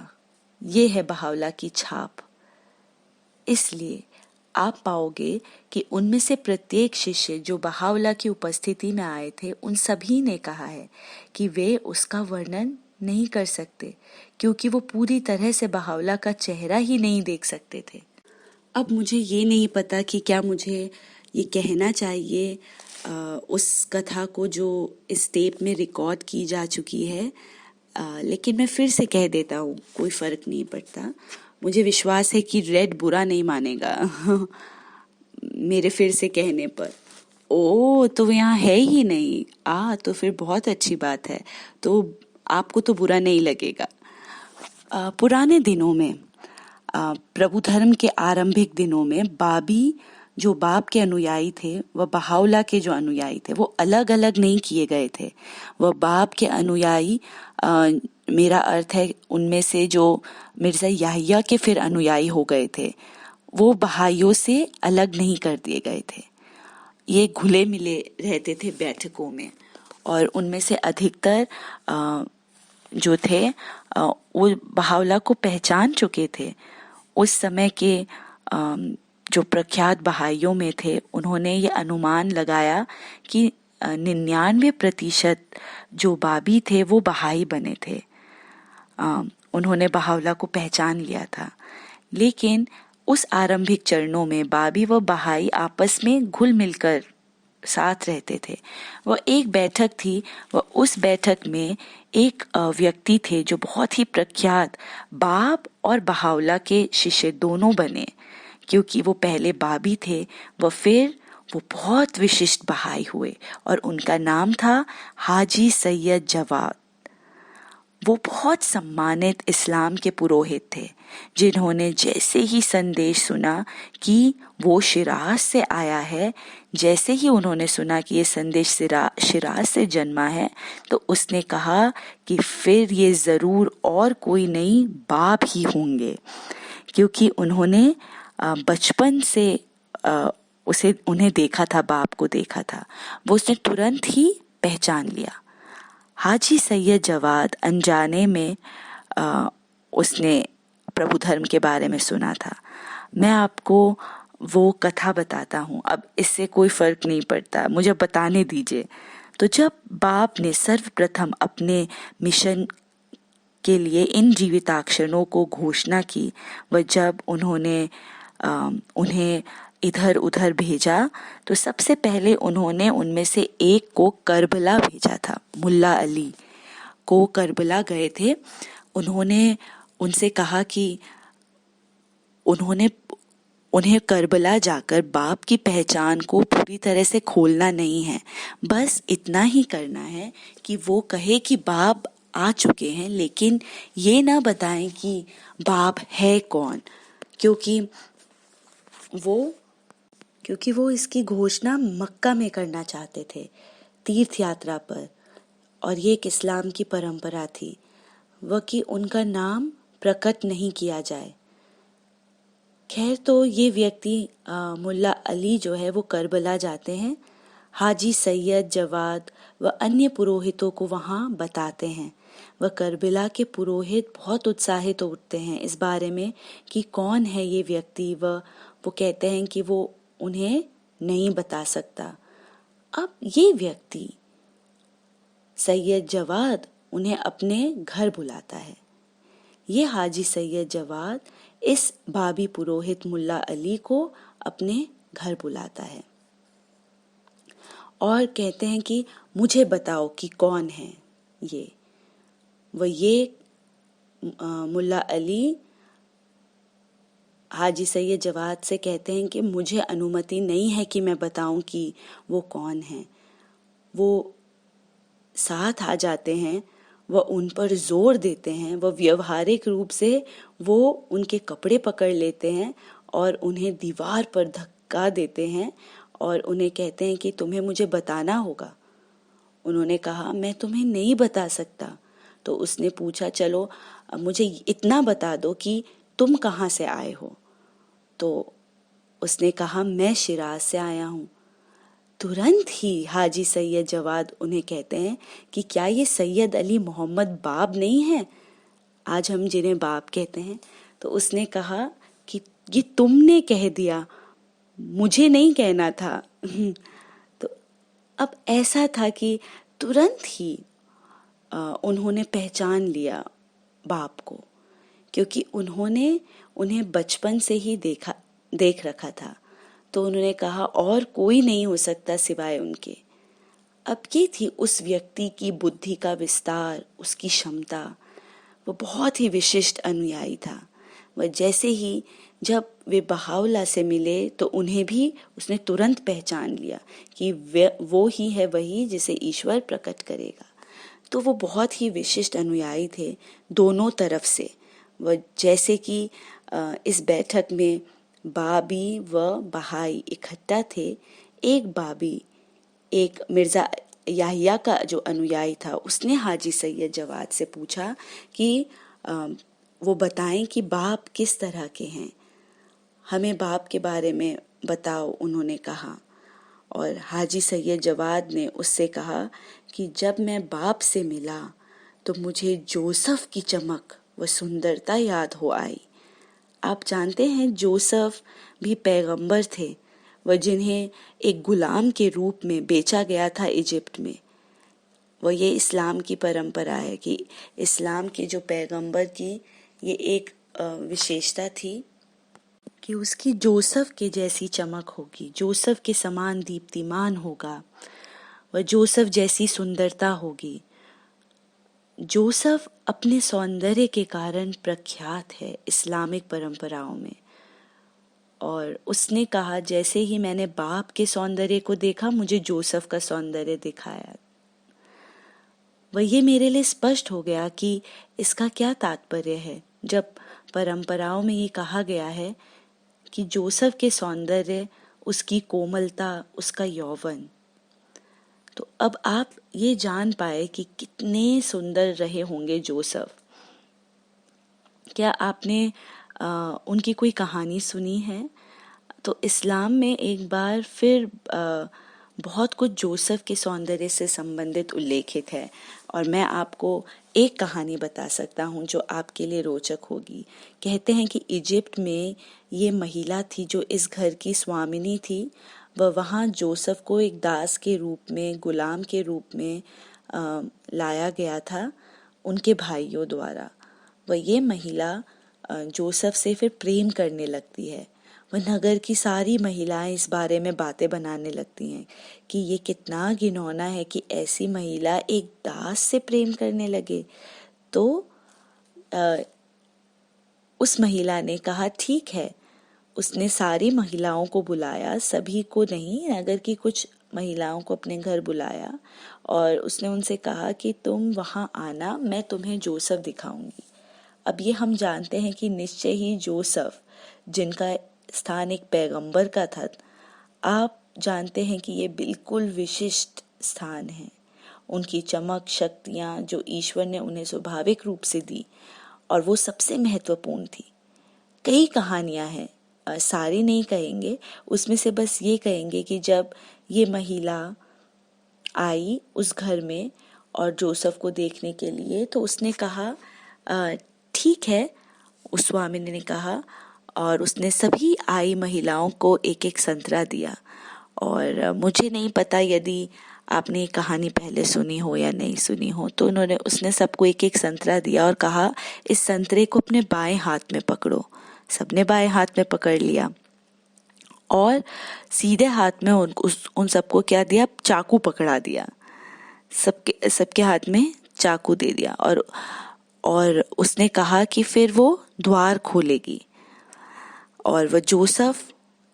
ये है बहावला की छाप। इसलिए आप पाओगे कि उनमें से प्रत्येक शिष्य जो बहावला की उपस्थिति में आए थे, उन सभी ने कहा है कि वे उसका वर्णन नहीं कर सकते, क्योंकि वो पूरी तरह से बहावला का चेहरा ही नहीं देख सकते थे। अब मुझे ये नहीं पता कि क्या मुझे ये कहना चाहिए उस कथा को जो इस टेप में रिकॉर्ड की जा चुकी है, लेकिन मैं फिर से कह देता हूँ, कोई फ़र्क नहीं पड़ता। मुझे विश्वास है कि रेड बुरा नहीं मानेगा मेरे फिर से कहने पर। ओ, तो यहाँ है ही नहीं, तो फिर बहुत अच्छी बात है, तो आपको तो बुरा नहीं लगेगा। पुराने दिनों में, प्रभु धर्म के आरंभिक दिनों में, बाबी जो बाप के अनुयायी थे, वह बहावला के जो अनुयायी थे, वो अलग अलग नहीं किए गए थे। वह बाप के अनुयायी, मेरा अर्थ है उनमें से जो मिर्ज़ा याहिया के फिर अनुयायी हो गए थे, वो बहाइयों से अलग नहीं कर दिए गए थे। ये घुले मिले रहते थे बैठकों में, और उनमें से अधिकतर जो थे वो बहावला को पहचान चुके थे। उस समय के जो प्रख्यात बहाइयों में थे, उन्होंने ये अनुमान लगाया कि 99% जो बाबी थे वो बहाई बने थे। उन्होंने बहावला को पहचान लिया था। लेकिन उस आरंभिक चरणों में बाबी व बहाई आपस में घुल मिलकर साथ रहते थे। वह एक बैठक थी, वह उस बैठक में एक व्यक्ति थे जो बहुत ही प्रख्यात बाप और बहावला के शिष्य दोनों बने, क्योंकि वो पहले बाबी थे, फिर वो बहुत विशिष्ट बहाई हुए, और उनका नाम था हाजी सैयद जवाद। वो बहुत सम्मानित इस्लाम के पुरोहित थे, जिन्होंने जैसे ही संदेश सुना कि वो शिराज से आया है, जैसे ही उन्होंने सुना कि ये संदेश शिराज से जन्मा है, तो उसने कहा कि फिर ये ज़रूर और कोई नहीं, बाप ही होंगे, क्योंकि उन्होंने बचपन से उन्हें देखा था, बाप को देखा था। वो उसने तुरंत ही पहचान लिया। हाजी सैयद जवाद अनजाने में उसने प्रभु धर्म के बारे में सुना था। मैं आपको वो कथा बताता हूँ। अब इससे कोई फर्क नहीं पड़ता, मुझे बताने दीजिए। तो जब बाप ने सर्वप्रथम अपने मिशन के लिए इन जीविताक्षरों को घोषणा की व जब उन्होंने उन्हें इधर उधर भेजा तो सबसे पहले उन्होंने उनमें से एक को करबला भेजा था। मुल्ला अली को करबला गए थे। उन्होंने उनसे कहा कि उन्हें करबला जाकर बाप की पहचान को पूरी तरह से खोलना नहीं है, बस इतना ही करना है कि वो कहे कि बाप आ चुके हैं, लेकिन ये ना बताएं कि बाप है कौन, क्योंकि वो इसकी घोषणा मक्का में करना चाहते थे, तीर्थ यात्रा पर। और ये एक इस्लाम की परंपरा थी वह कि उनका नाम प्रकट नहीं किया जाए। खैर, तो ये व्यक्ति मुल्ला अली जो है वो करबला जाते हैं। हाजी सैयद जवाद व अन्य पुरोहितों को वहाँ बताते हैं। वह करबला के पुरोहित बहुत उत्साहित होते हैं इस बारे में कि कौन है ये व्यक्ति। वो कहते हैं कि वो उन्हें नहीं बता सकता। अब ये व्यक्ति सैयद जवाद उन्हें अपने घर बुलाता है। ये हाजी सैयद जवाद इस बाबी पुरोहित मुल्ला अली को अपने घर बुलाता है और कहते हैं कि मुझे बताओ कि कौन है ये। मुल्ला अली हाजी सैयद जवाद से कहते हैं कि मुझे अनुमति नहीं है कि मैं बताऊं कि वो कौन है। वो साथ आ जाते हैं, वह उन पर जोर देते हैं, वह व्यवहारिक रूप से वो उनके कपड़े पकड़ लेते हैं और उन्हें दीवार पर धक्का देते हैं और उन्हें कहते हैं कि तुम्हें मुझे बताना होगा। उन्होंने कहा मैं तुम्हें नहीं बता सकता। तो उसने पूछा चलो मुझे इतना बता दो कि तुम कहाँ से आए हो। तो उसने कहा मैं शिराज से आया हूँ। तुरंत ही हाजी सैयद जवाद उन्हें कहते हैं कि क्या ये सैयद अली मोहम्मद बाब नहीं है, आज हम जिन्हें बाप कहते हैं। तो उसने कहा कि ये तुमने कह दिया, मुझे नहीं कहना था। तो अब ऐसा था कि तुरंत ही उन्होंने पहचान लिया बाप को, क्योंकि उन्होंने उन्हें बचपन से ही देख रखा था। तो उन्होंने कहा और कोई नहीं हो सकता सिवाय उनके। अब ये थी उस व्यक्ति की बुद्धि का विस्तार, उसकी क्षमता। वो बहुत ही विशिष्ट अनुयायी था। वह जैसे ही जब वे बहाउला से मिले तो उन्हें भी उसने तुरंत पहचान लिया कि वो ही है वही जिसे ईश्वर प्रकट करेगा। तो वो बहुत ही विशिष्ट अनुयायी थे दोनों तरफ से। वह जैसे कि इस बैठक में बाबी व बहाई इकट्ठा थे। एक बाबी, एक मिर्ज़ा याहिया का जो अनुयायी था, उसने हाजी सैयद जवाद से पूछा कि वो बताएं कि बाप किस तरह के हैं, हमें बाप के बारे में बताओ। उन्होंने कहा और हाजी सैयद जवाद ने उससे कहा कि जब मैं बाप से मिला तो मुझे जोसेफ की चमक व सुंदरता याद हो आई। आप जानते हैं जोसेफ भी पैगंबर थे, वह जिन्हें एक गुलाम के रूप में बेचा गया था इजिप्ट में। वह ये इस्लाम की परंपरा है कि इस्लाम के जो पैगंबर की ये एक विशेषता थी कि उसकी जोसेफ के जैसी चमक होगी, जोसेफ के समान दीप्तिमान होगा, वह जोसेफ जैसी सुंदरता होगी। जोसेफ अपने सौंदर्य के कारण प्रख्यात है इस्लामिक परंपराओं में। और उसने कहा जैसे ही मैंने बाप के सौंदर्य को देखा, मुझे जोसेफ का सौंदर्य दिखाया। वह ये मेरे लिए स्पष्ट हो गया कि इसका क्या तात्पर्य है जब परंपराओं में ये कहा गया है कि जोसेफ के सौंदर्य, उसकी कोमलता, उसका यौवन। तो अब आप ये जान पाए कि कितने सुंदर रहे होंगे जोसेफ। क्या आपने उनकी कोई कहानी सुनी है? तो इस्लाम में एक बार फिर बहुत कुछ जोसेफ के सौंदर्य से संबंधित उल्लेखित है और मैं आपको एक कहानी बता सकता हूँ जो आपके लिए रोचक होगी। कहते हैं कि इजिप्ट में ये महिला थी जो इस घर की स्वामिनी थी। वह वहाँ जोसेफ को एक दास के रूप में, गुलाम के रूप में लाया गया था उनके भाइयों द्वारा। वह ये महिला जोसेफ से फिर प्रेम करने लगती है। वह नगर की सारी महिलाएं इस बारे में बातें बनाने लगती हैं कि ये कितना घिनौना है कि ऐसी महिला एक दास से प्रेम करने लगे। तो उस महिला ने कहा ठीक है। उसने सारी महिलाओं को बुलाया, सभी को नहीं, नगर की कुछ महिलाओं को अपने घर बुलाया और उसने उनसे कहा कि तुम वहाँ आना, मैं तुम्हें जोसेफ दिखाऊंगी। अब ये हम जानते हैं कि निश्चय ही जोसेफ, जिनका स्थान एक पैगंबर का था, आप जानते हैं कि ये बिल्कुल विशिष्ट स्थान है। उनकी चमक, शक्तियाँ जो ईश्वर ने उन्हें स्वाभाविक रूप से दी, और वो सबसे महत्वपूर्ण थी। कई कहानियाँ हैं, सारी नहीं कहेंगे, उसमें से बस ये कहेंगे कि जब ये महिला आई उस घर में और जोसेफ को देखने के लिए, तो उसने कहा ठीक है, उस स्वामिनी ने कहा, और उसने सभी आई महिलाओं को एक एक संतरा दिया। और मुझे नहीं पता यदि आपने ये कहानी पहले सुनी हो या नहीं सुनी हो, तो उसने सबको एक एक संतरा दिया और कहा इस संतरे को अपने बाएं हाथ में पकड़ो। सबने बाएं हाथ में पकड़ लिया और सीधे हाथ में उन सबको क्या दिया, चाकू पकड़ा दिया। सबके हाथ में चाकू दे दिया और उसने कहा कि फिर वो द्वार खोलेगी। और वह जोसेफ,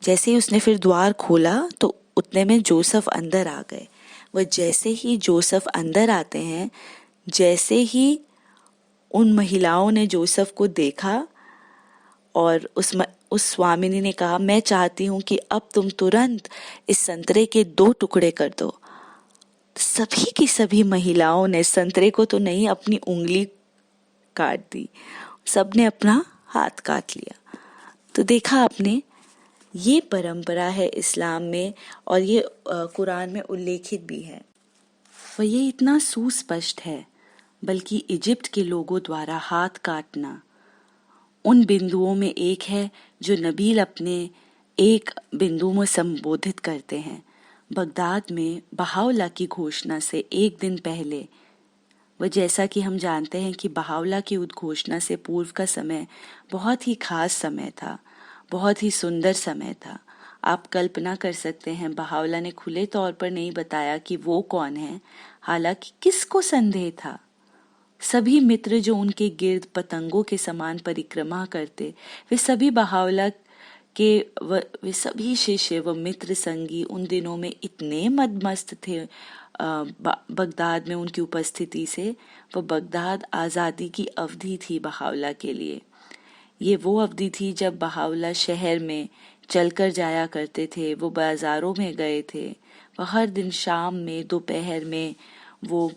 जैसे ही उसने फिर द्वार खोला तो उतने में जोसेफ अंदर आ गए। वह जैसे ही जोसेफ अंदर आते हैं, जैसे ही उन महिलाओं ने जोसेफ को देखा और उस स्वामिनी ने कहा मैं चाहती हूँ कि अब तुम तुरंत इस संतरे के 2 टुकड़े कर दो। सभी की सभी महिलाओं ने संतरे को तो नहीं, अपनी उंगली काट दी, सबने अपना हाथ काट लिया। तो देखा आपने, ये परंपरा है इस्लाम में और ये कुरान में उल्लेखित भी है। और ये इतना सुस्पष्ट है, बल्कि इजिप्ट के लोगों द्वारा हाथ काटना उन बिंदुओं में एक है जो नबील अपने एक बिंदु में संबोधित करते हैं। बगदाद में बहाउला की घोषणा से एक दिन पहले, वह जैसा कि हम जानते हैं कि बहाउला की उद्घोषणा से पूर्व का समय बहुत ही खास समय था, बहुत ही सुंदर समय था। आप कल्पना कर सकते हैं, बहाउला ने खुले तौर पर नहीं बताया कि वो कौन है, हालांकि किसको संदेह था। सभी मित्र जो उनके गिर्द पतंगों के समान परिक्रमा करते, वे सभी बहाउला के वे सभी शिष्य व मित्र संगी उन दिनों में इतने मदमस्त थे बगदाद में उनकी उपस्थिति से। वह बगदाद आज़ादी की अवधि थी बहाउला के लिए। ये वो अवधि थी जब बहाउला शहर में चलकर जाया करते थे, वो बाजारों में गए थे, वह हर दिन शाम में, दोपहर में वो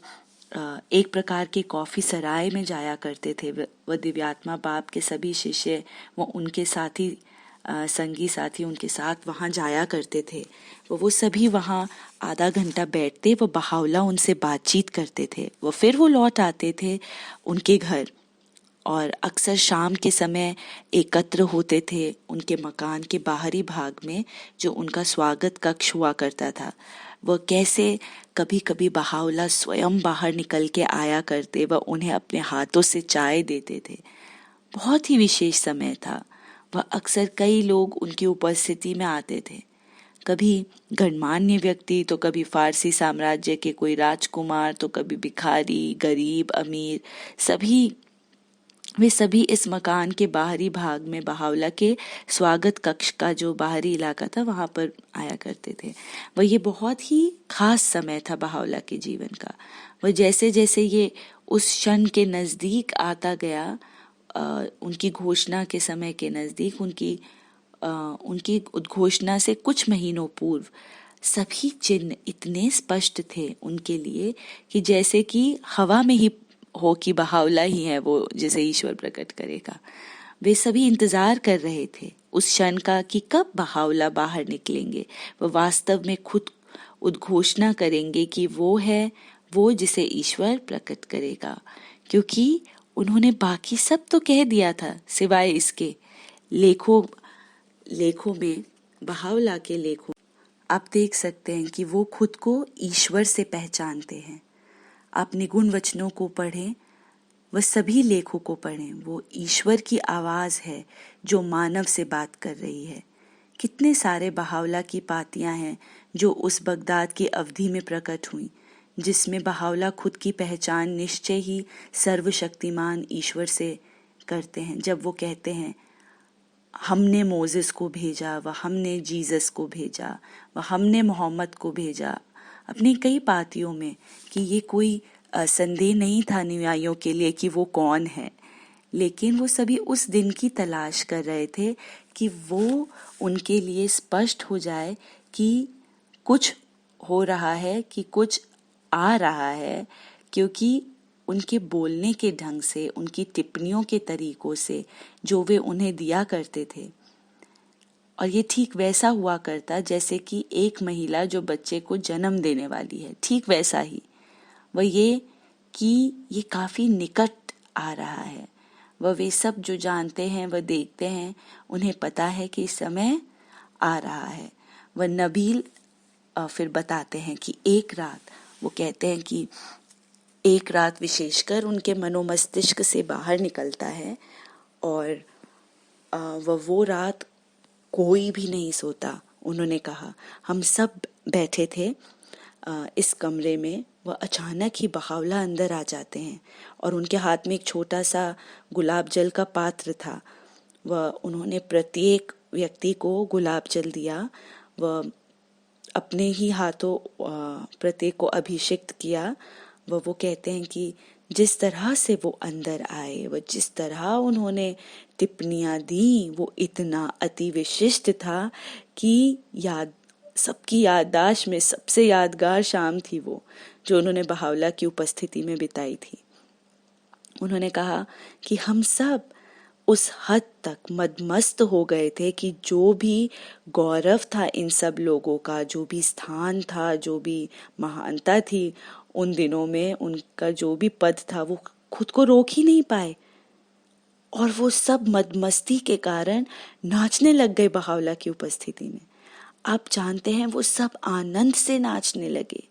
एक प्रकार के कॉफी सराय में जाया करते थे। वह दिव्यात्मा बाप के सभी शिष्य, वो उनके साथी संगी साथी उनके साथ वहाँ जाया करते थे। वो सभी वहाँ आधा घंटा बैठते, वो बहाउला उनसे बातचीत करते थे, फिर वो लौट आते थे उनके घर और अक्सर शाम के समय एकत्र होते थे उनके मकान के बाहरी भाग में जो उनका स्वागत कक्ष हुआ करता था। वह कैसे कभी कभी बहाउला स्वयं बाहर निकल के आया करते, वह उन्हें अपने हाथों से चाय देते थे। बहुत ही विशेष समय था। वह अक्सर कई लोग उनकी उपस्थिति में आते थे, कभी गणमान्य व्यक्ति, तो कभी फारसी साम्राज्य के कोई राजकुमार, तो कभी भिखारी, गरीब, अमीर, वे सभी इस मकान के बाहरी भाग में बहाउला के स्वागत कक्ष का जो बाहरी इलाका था वहां पर आया करते थे। वह ये बहुत ही खास समय था बहाउला के जीवन का। वह जैसे जैसे ये उस क्षण के नजदीक आता गया, उनकी घोषणा के समय के नजदीक, उनकी उद्घोषणा से कुछ महीनों पूर्व सभी चिन्ह इतने स्पष्ट थे उनके लिए कि जैसे कि हवा में ही हो कि बहाउला ही है वो जिसे ईश्वर प्रकट करेगा। वे सभी इंतजार कर रहे थे उस क्षण का कि कब बहाउला बाहर निकलेंगे, वो वास्तव में खुद उद्घोषणा करेंगे कि वो है वो जिसे ईश्वर प्रकट करेगा। क्योंकि उन्होंने बाकी सब तो कह दिया था सिवाय इसके, लेखों में, बहाउला के लेखों, आप देख सकते हैं कि वो खुद को ईश्वर से पहचानते हैं। आप निगुण वचनों को पढ़ें, वह सभी लेखों को पढ़ें, वो ईश्वर की आवाज़ है जो मानव से बात कर रही है। कितने सारे बहावला की पातियां हैं जो उस बगदाद की अवधि में प्रकट हुई, जिसमें बहावला खुद की पहचान निश्चय ही सर्वशक्तिमान ईश्वर से करते हैं। जब वो कहते हैं हमने मोसेस को भेजा, व हमने जीसस को भेजा, व हमने मोहम्मद को भेजा, अपनी कई पातियों में, कि ये कोई संदेह नहीं था अनुयायियों के लिए कि वो कौन है, लेकिन वो सभी उस दिन की तलाश कर रहे थे कि वो उनके लिए स्पष्ट हो जाए कि कुछ हो रहा है, कि कुछ आ रहा है, क्योंकि उनके बोलने के ढंग से, उनकी टिप्पणियों के तरीकों से जो वे उन्हें दिया करते थे, और ये ठीक वैसा हुआ करता जैसे कि एक महिला जो बच्चे को जन्म देने वाली है, ठीक वैसा ही। वह ये कि ये काफ़ी निकट आ रहा है। वह वे सब जो जानते हैं, वह देखते हैं, उन्हें पता है कि समय आ रहा है। वह नबील फिर बताते हैं कि एक रात, वो कहते हैं कि एक रात विशेषकर उनके मनोमस्तिष्क से बाहर निकलता है, और वो रात कोई भी नहीं सोता। उन्होंने कहा हम सब बैठे थे इस कमरे में, वह अचानक ही बहावला अंदर आ जाते हैं और उनके हाथ में एक छोटा सा गुलाब जल का पात्र था। वह उन्होंने प्रत्येक व्यक्ति को गुलाब जल दिया। वह अपने ही हाथों प्रत्येक को अभिषिक्त किया। वो कहते हैं कि जिस तरह से वो अंदर आए, वह जिस तरह उन्होंने टिप्पणियाँ दी, वो इतना अति विशिष्ट था कि सबकी याददाश्त में सबसे यादगार शाम थी वो, जो उन्होंने बहावला की उपस्थिति में बिताई थी। उन्होंने कहा कि हम सब उस हद तक मदमस्त हो गए थे कि जो भी गौरव था इन सब लोगों का, जो भी स्थान था, जो भी महानता थी उन दिनों में, उनका जो भी पद था, वो खुद को रोक ही नहीं पाए, और वो सब मदमस्ती के कारण नाचने लग गए बहावला की उपस्थिति में। आप जानते हैं वो सब आनंद से नाचने लगे।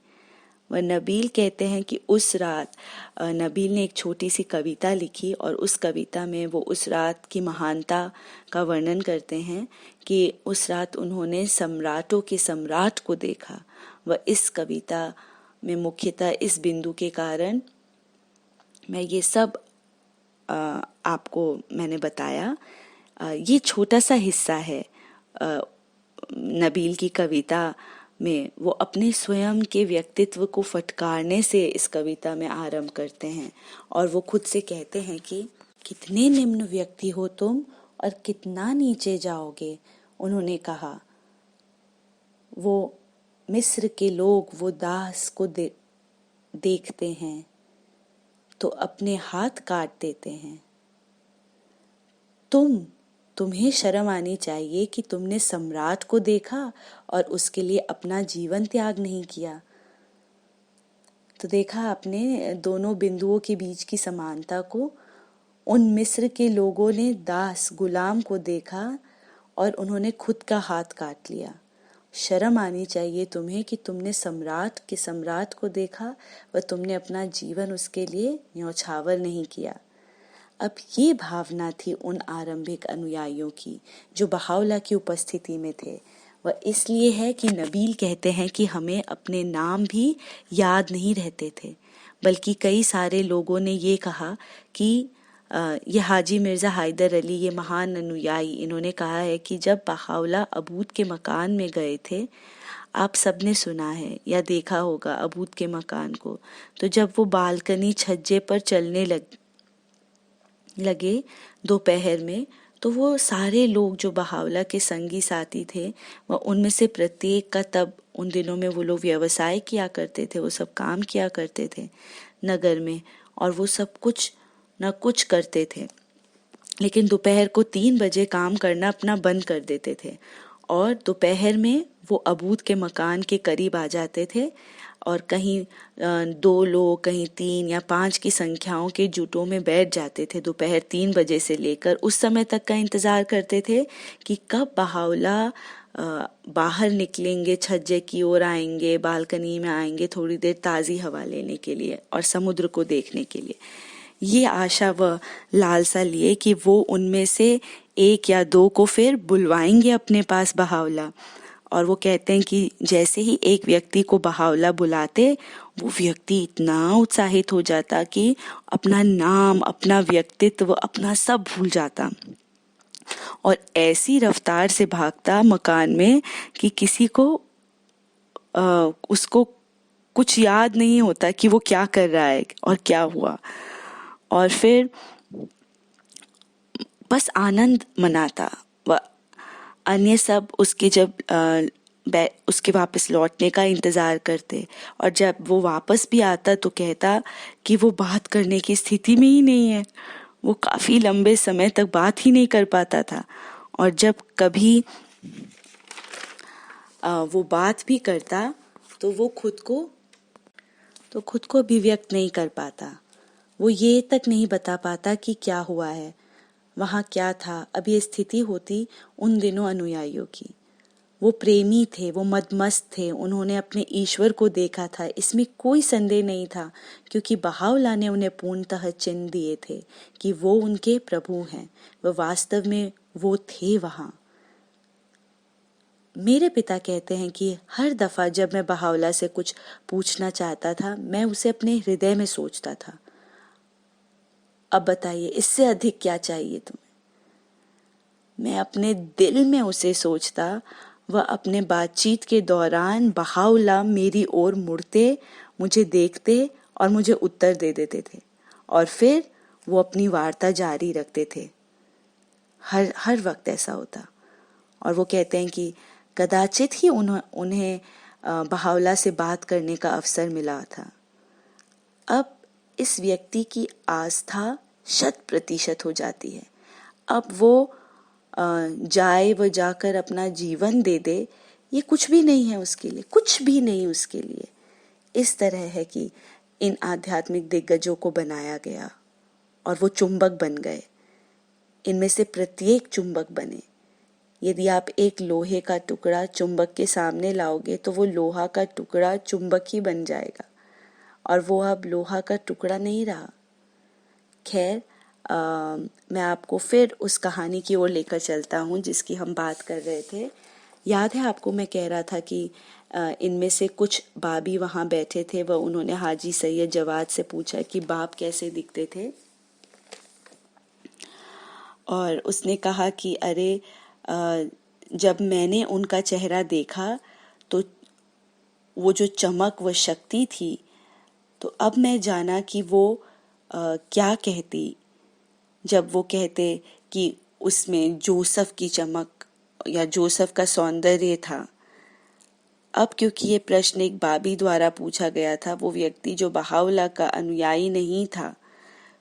वह नबील कहते हैं कि उस रात नबील ने एक छोटी सी कविता लिखी, और उस कविता में वो उस रात की महानता का वर्णन करते हैं कि उस रात उन्होंने सम्राटों के सम्राट को देखा। वह इस कविता में मुख्यतः इस बिंदु के कारण मैं ये सब आपको मैंने बताया। ये छोटा सा हिस्सा है नबील की कविता में। वो अपने स्वयं के व्यक्तित्व को फटकारने से इस कविता में आरंभ करते हैं, और वो खुद से कहते हैं कि कितने निम्न व्यक्ति हो तुम और कितना नीचे जाओगे। उन्होंने कहा वो मिस्र के लोग वो दास को देखते हैं तो अपने हाथ काट देते हैं। तुम्हें शर्म आनी चाहिए कि तुमने सम्राट को देखा और उसके लिए अपना जीवन त्याग नहीं किया। तो देखा आपने दोनों बिंदुओं के बीच की समानता को। उन मिस्र के लोगों ने दास गुलाम को देखा और उन्होंने खुद का हाथ काट लिया। शर्म आनी चाहिए तुम्हें कि तुमने सम्राट को देखा व तुमने अपना जीवन उसके लिए न्यौछावर नहीं किया। अब ये भावना थी उन आरंभिक अनुयायियों की जो बहावला की उपस्थिति में थे। वह इसलिए है कि नबील कहते हैं कि हमें अपने नाम भी याद नहीं रहते थे, बल्कि कई सारे लोगों ने ये कहा कि ये हाजी मिर्ज़ा हैदर अली, ये महान अनुयायी, इन्होंने कहा है कि जब बहावला अबूद के मकान में गए थे, आप सबने सुना है या देखा होगा अबूद के मकान को, तो जब वो बालकनी छज्जे पर चलने लगे दोपहर में, तो वो सारे लोग जो बहावला के संगी साथी थे, वह उनमें से प्रत्येक का, तब उन दिनों में वो लोग व्यवसाय किया करते थे, वो सब काम किया करते थे नगर में, और वो सब कुछ न कुछ करते थे, लेकिन दोपहर को 3 बजे काम करना अपना बंद कर देते थे, और दोपहर में वो अबूद के मकान के करीब आ जाते थे, और कहीं 2 लोग, कहीं 3 या 5 की संख्याओं के जुटों में बैठ जाते थे। दोपहर 3 बजे से लेकर उस समय तक का इंतज़ार करते थे कि कब बहावला बाहर निकलेंगे, छज्जे की ओर आएंगे, बालकनी में आएंगे थोड़ी देर ताज़ी हवा लेने के लिए और समुद्र को देखने के लिए। ये आशा व लालसा लिए कि वो उनमें से एक या दो को फिर बुलवाएंगे अपने पास बहावला। और वो कहते हैं कि जैसे ही एक व्यक्ति को बहावला बुलाते, वो व्यक्ति इतना उत्साहित हो जाता कि अपना नाम, अपना व्यक्तित्व, अपना सब भूल जाता और ऐसी रफ्तार से भागता मकान में कि किसी को उसको कुछ याद नहीं होता कि वो क्या कर रहा है और क्या हुआ। और फिर बस आनंद मनाता। वह अन्य सब उसके जब उसके वापस लौटने का इंतज़ार करते, और जब वो वापस भी आता तो कहता कि वो बात करने की स्थिति में ही नहीं है। वो काफ़ी लंबे समय तक बात ही नहीं कर पाता था, और जब कभी वो बात भी करता तो वो खुद को अभिव्यक्त नहीं कर पाता। वो ये तक नहीं बता पाता कि क्या हुआ है, वहाँ क्या था। अब ये स्थिति होती उन दिनों अनुयायियों की। वो प्रेमी थे, वो मदमस्त थे, उन्होंने अपने ईश्वर को देखा था, इसमें कोई संदेह नहीं था, क्योंकि बहावला ने उन्हें पूर्णतः चिन्ह दिए थे कि वो उनके प्रभु हैं। वह वास्तव में वो थे वहाँ। मेरे पिता कहते हैं कि हर दफा जब मैं बहावला से कुछ पूछना चाहता था, मैं उसे अपने हृदय में सोचता था। अब बताइए, इससे अधिक क्या चाहिए तुम्हें? मैं अपने दिल में उसे सोचता। वह अपने बातचीत के दौरान बहावला मेरी ओर मुड़ते, मुझे देखते और मुझे उत्तर दे देते थे, और फिर वो अपनी वार्ता जारी रखते थे। हर वक्त ऐसा होता। और वो कहते हैं कि कदाचित ही उन्हें बहावला से बात करने का अवसर मिला था। अब इस व्यक्ति की आस्था 100% हो जाती है। अब वो जाए, वो जाकर अपना जीवन दे दे, ये कुछ भी नहीं है उसके लिए, कुछ भी नहीं उसके लिए। इस तरह है कि इन आध्यात्मिक दिग्गजों को बनाया गया और वो चुंबक बन गए। इनमें से प्रत्येक चुंबक बने। यदि आप एक लोहे का टुकड़ा चुंबक के सामने लाओगे तो वो लोहा का टुकड़ा चुंबक ही बन जाएगा, और वो अब लोहा का टुकड़ा नहीं रहा। खैर, मैं आपको फिर उस कहानी की ओर लेकर चलता हूँ जिसकी हम बात कर रहे थे। याद है आपको, मैं कह रहा था कि इनमें से कुछ बाबी वहाँ बैठे थे, वह उन्होंने हाजी सैयद जवाद से पूछा कि बाप कैसे दिखते थे, और उसने कहा कि अरे, जब मैंने उनका चेहरा देखा तो वो जो चमक, वो शक्ति थी, तो अब मैं जाना कि वो क्या कहती जब वो कहते कि उसमें जोसेफ की चमक या जोसेफ का सौंदर्य था। अब क्योंकि ये प्रश्न एक बाबी द्वारा पूछा गया था, वो व्यक्ति जो बहावला का अनुयायी नहीं था,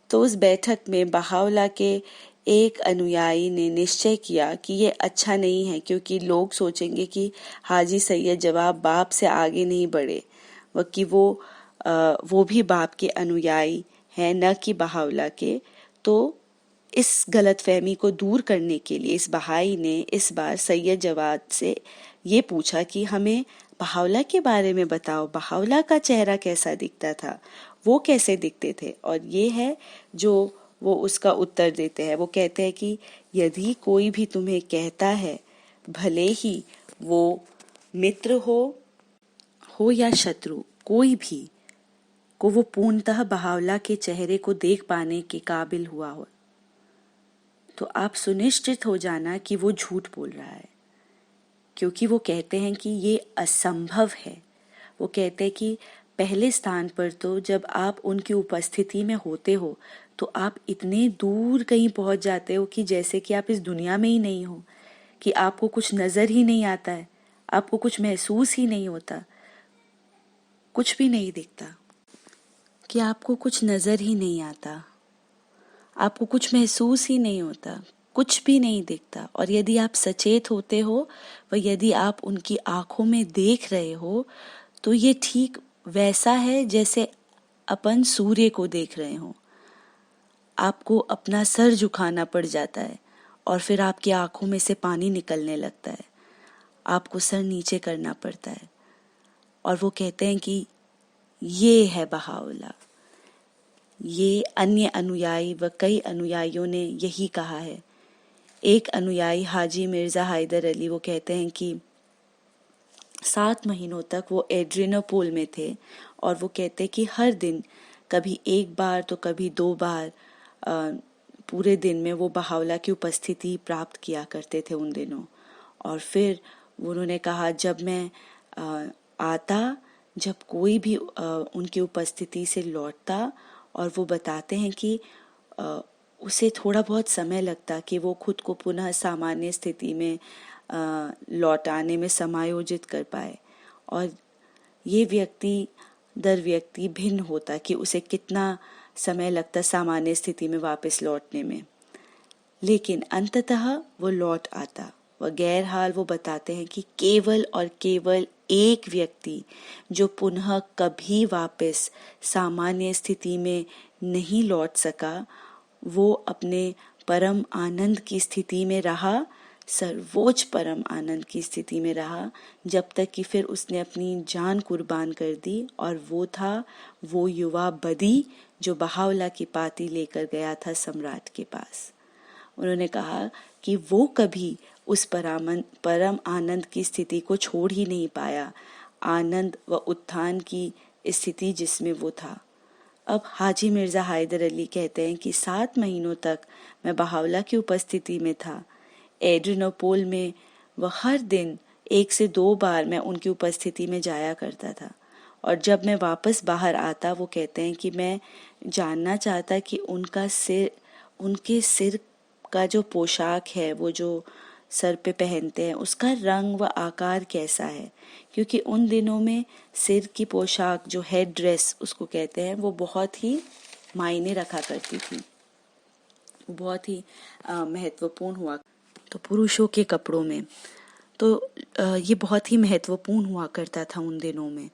तो उस बैठक में बहावला के एक अनुयायी ने निश्चय किया कि ये अच्छा नहीं है, क्योंकि लोग सोचेंगे कि हाजी सैयद जवाब बाप से आगे नहीं बढ़े, कि वो भी बाप के अनुयायी हैं, न कि बहावला के। तो इस गलतफहमी को दूर करने के लिए इस बहाई ने इस बार सैयद जवाद से ये पूछा कि हमें बहावला के बारे में बताओ, बहावला का चेहरा कैसा दिखता था, वो कैसे दिखते थे। और ये है जो वो उसका उत्तर देते हैं। वो कहते हैं कि यदि कोई भी तुम्हें कहता है, भले ही वो मित्र हो या शत्रु, कोई भी को वो पूर्णतः बहावला के चेहरे को देख पाने के काबिल हुआ हो, तो आप सुनिश्चित हो जाना कि वो झूठ बोल रहा है, क्योंकि वो कहते हैं कि ये असंभव है। वो कहते हैं कि पहले स्थान पर तो जब आप उनकी उपस्थिति में होते हो तो आप इतने दूर कहीं पहुंच जाते हो कि जैसे कि आप इस दुनिया में ही नहीं हो, कि आपको कुछ नज़र ही नहीं आता है, आपको कुछ महसूस ही नहीं होता, कुछ भी नहीं दिखता, कि आपको कुछ नज़र ही नहीं आता, आपको कुछ महसूस ही नहीं होता, कुछ भी नहीं दिखता। और यदि आप सचेत होते हो व यदि आप उनकी आंखों में देख रहे हो, तो ये ठीक वैसा है जैसे अपन सूर्य को देख रहे हो। आपको अपना सर झुकाना पड़ जाता है और फिर आपकी आंखों में से पानी निकलने लगता है। आपको सर नीचे करना पड़ता है। और वो कहते हैं कि ये है बहाउल्लाह। ये अन्य अनुयायी व कई अनुयायियों ने यही कहा है। एक अनुयायी हाजी मिर्ज़ा हैदर अली, वो कहते हैं कि 7 महीनों तक वो एड्रियानोपोल में थे और वो कहते कि हर दिन कभी 1 बार तो कभी 2 बार पूरे दिन में वो बहाउल्लाह की उपस्थिति प्राप्त किया करते थे उन दिनों। और फिर उन्होंने कहा जब मैं आता, जब कोई भी उनकी उपस्थिति से लौटता और वो बताते हैं कि उसे थोड़ा बहुत समय लगता कि वो खुद को पुनः सामान्य स्थिति में लौट आने में समायोजित कर पाए। और ये व्यक्ति दर व्यक्ति भिन्न होता कि उसे कितना समय लगता सामान्य स्थिति में वापस लौटने में, लेकिन अंततः वो लौट आता। वह गैरहाल वो बताते हैं कि केवल और केवल एक व्यक्ति जो पुनः कभी वापस सामान्य स्थिति में नहीं लौट सका, वो अपने परम आनंद की स्थिति में रहा, सर्वोच्च परम आनंद की स्थिति में रहा, जब तक कि फिर उसने अपनी जान कुर्बान कर दी। और वो था वो युवा बदी जो बहाउल्लाह की पाती लेकर गया था सम्राट के पास। उन्होंने कहा कि वो कभी उस परम आनंद की स्थिति को छोड़ ही नहीं पाया, आनंद व उत्थान की स्थिति जिसमें वो था। अब हाजी मिर्ज़ा हैदर अली कहते हैं कि 7 महीनों तक मैं बहाउल्लाह की उपस्थिति में था एड्रियानोपोल में। वह हर दिन 1 से 2 बार मैं उनकी उपस्थिति में जाया करता था। और जब मैं वापस बाहर आता, वो कहते हैं कि मैं जानना चाहता कि उनके सिर का जो पोशाक है, वो जो सर पे पहनते हैं, उसका रंग व आकार कैसा है, क्योंकि उन दिनों में सिर की पोशाक जो हेड ड्रेस उसको कहते हैं, वो बहुत ही मायने रखा करती थी, वो बहुत ही महत्वपूर्ण हुआ। तो पुरुषों के कपड़ों में तो ये बहुत ही महत्वपूर्ण हुआ करता था उन दिनों में,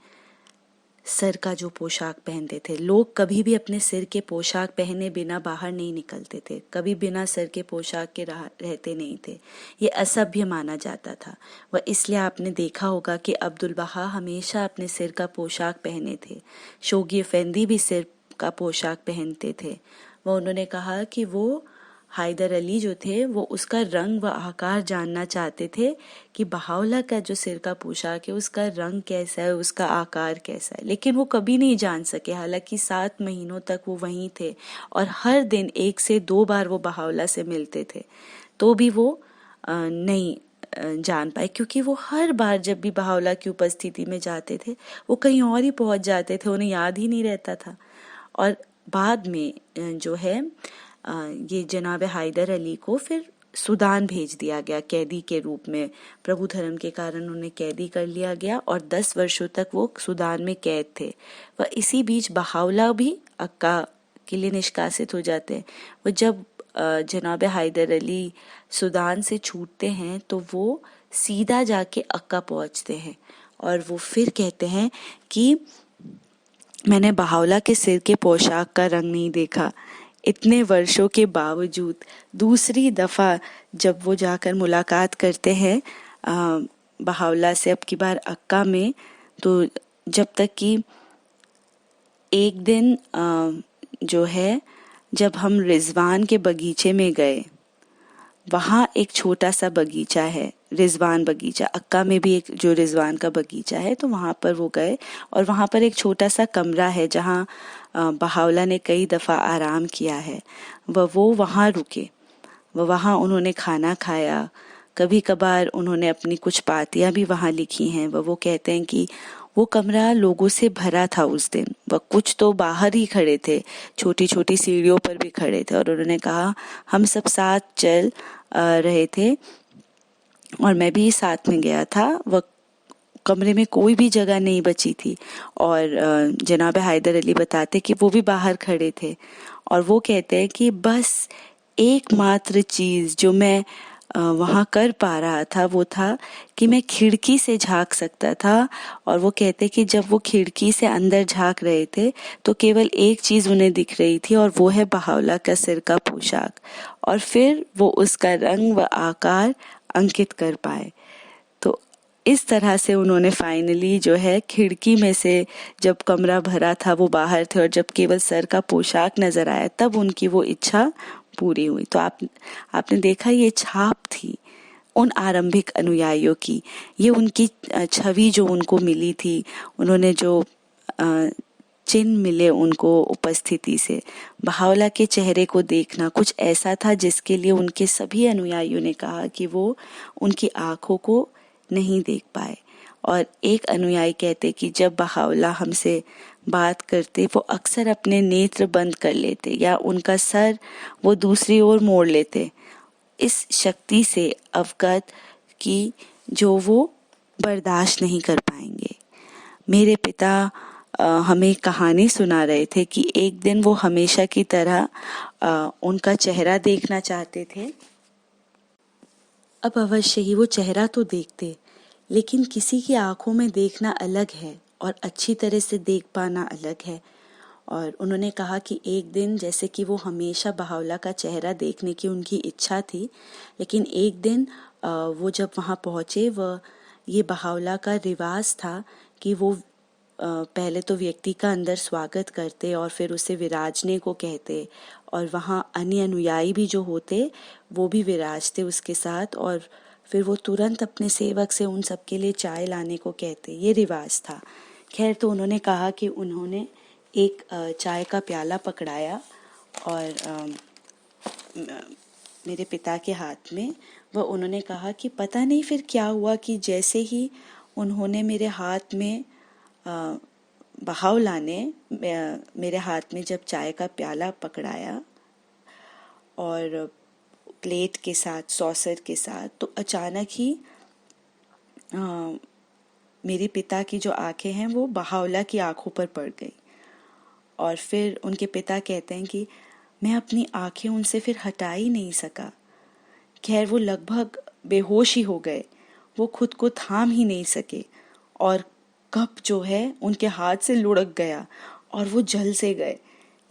सर का जो पोशाक पहनते थे। लोग कभी भी अपने सिर के पोशाक पहने बिना बाहर नहीं निकलते थे, कभी बिना सर के पोशाक के रहते नहीं थे। ये असभ्य माना जाता था। वह इसलिए आपने देखा होगा कि अब्दुल बहा हमेशा अपने सिर का पोशाक पहने थे। शोगी अफेंदी भी सिर का पोशाक पहनते थे। वह उन्होंने कहा कि वो हैदर अली जो थे वो उसका रंग व आकार जानना चाहते थे कि बहाउल्लाह का जो सिर का पोशाक है उसका रंग कैसा है, उसका आकार कैसा है, लेकिन वो कभी नहीं जान सके। हालांकि 7 महीनों तक वो वहीं थे और हर दिन 1 से 2 बार वो बहाउल्लाह से मिलते थे, तो भी वो नहीं जान पाए, क्योंकि वो हर बार जब भी बहाउल्लाह की उपस्थिति में जाते थे वो कहीं और ही पहुंच जाते थे, उन्हें याद ही नहीं रहता था। और बाद में जो है ये जनाब हैदर अली को फिर सूडान भेज दिया गया कैदी के रूप में। प्रभु धर्म के कारण उन्हें कैदी कर लिया गया और 10 वर्षों तक वो सूडान में कैद थे। वह इसी बीच बहाउल्लाह भी अक्का के लिए निष्कासित हो जाते हैं। वो जब जनाब हैदर अली सूडान से छूटते हैं तो वो सीधा जाके अक्का पहुंचते हैं और वो फिर कहते हैं कि मैंने बहाउल्लाह के सिर के पोशाक का रंग नहीं देखा। इतने वर्षों के बावजूद दूसरी दफ़ा जब वो जाकर मुलाकात करते हैं बहाउल्लाह से, अब की बार अक्का में, तो जब तक कि एक दिन जो है जब हम रिजवान के बगीचे में गए, वहाँ एक छोटा सा बगीचा है, रिजवान बगीचा। अक्का में भी एक जो रिजवान का बगीचा है, तो वहाँ पर वो गए और वहाँ पर एक छोटा सा कमरा है जहाँ बहाउल्लाह ने कई दफ़ा आराम किया है। वो वहाँ रुके, वहाँ उन्होंने खाना खाया। कभी कभार उन्होंने अपनी कुछ पातियाँ भी वहाँ लिखी हैं। वो कहते हैं कि वो कमरा लोगों से भरा था उस दिन। वह कुछ तो बाहर ही खड़े थे, छोटी छोटी सीढ़ियों पर भी खड़े थे, और उन्होंने कहा हम सब साथ चल रहे थे और मैं भी साथ में गया था। वह कमरे में कोई भी जगह नहीं बची थी और जनाब हैदर अली बताते कि वो भी बाहर खड़े थे और वो कहते हैं कि बस एकमात्र चीज़ जो मैं वहाँ कर पा रहा था वो था कि मैं खिड़की से झांक सकता था। और वो कहते कि जब वो खिड़की से अंदर झांक रहे थे तो केवल एक चीज़ उन्हें दिख रही थी और वो है बहाउल्लाह का सिर का पोशाक, और फिर वो उसका रंग व आकार अंकित कर पाए। तो इस तरह से उन्होंने फाइनली जो है खिड़की में से, जब कमरा भरा था वो बाहर थे और जब केवल सर का पोशाक नजर आया तब उनकी वो इच्छा पूरी हुई। तो आपने देखा, ये छाप थी उन आरंभिक अनुयायियों की, ये उनकी छवि जो उनको मिली थी, उन्होंने जो चिन्ह मिले उनको उपस्थिति से। बहावला के चेहरे को देखना कुछ ऐसा था जिसके लिए उनके सभी अनुयायियों ने कहा कि वो उनकी आंखों को नहीं देख पाए। और एक अनुयायी कहते कि जब बहावला हमसे बात करते वो अक्सर अपने नेत्र बंद कर लेते या उनका सर वो दूसरी ओर मोड़ लेते, इस शक्ति से अवगत कि जो वो बर्दाश्त नहीं कर पाएंगे। मेरे पिता हमें कहानी सुना रहे थे कि एक दिन वो हमेशा की तरह उनका चेहरा देखना चाहते थे। अब अवश्य ही वो चेहरा तो देखते, लेकिन किसी की आंखों में देखना अलग है और अच्छी तरह से देख पाना अलग है। और उन्होंने कहा कि एक दिन, जैसे कि वो हमेशा बहावला का चेहरा देखने की उनकी इच्छा थी, लेकिन एक दिन वो जब वहाँ पहुँचे, वह ये बहावला का रिवाज था कि वो पहले तो व्यक्ति का अंदर स्वागत करते और फिर उसे विराजने को कहते, और वहाँ अन्य अनुयायी भी जो होते वो भी विराजते उसके साथ, और फिर वो तुरंत अपने सेवक से उन सबके लिए चाय लाने को कहते। ये रिवाज था। खैर, तो उन्होंने कहा कि उन्होंने एक चाय का प्याला पकड़ाया और मेरे पिता के हाथ में वह उन्होंने कहा कि पता नहीं फिर क्या हुआ कि जैसे ही उन्होंने मेरे हाथ में बहावला ने मेरे हाथ में जब चाय का प्याला पकड़ाया और प्लेट के साथ, सॉसर के साथ, तो अचानक ही मेरे पिता की जो आंखें हैं वो बहावला की आंखों पर पड़ गई। और फिर उनके पिता कहते हैं कि मैं अपनी आंखें उनसे फिर हटा ही नहीं सका। खैर, वो लगभग बेहोश ही हो गए, वो खुद को थाम ही नहीं सके और कप जो है उनके हाथ से लुढ़क गया और वो जल से गए।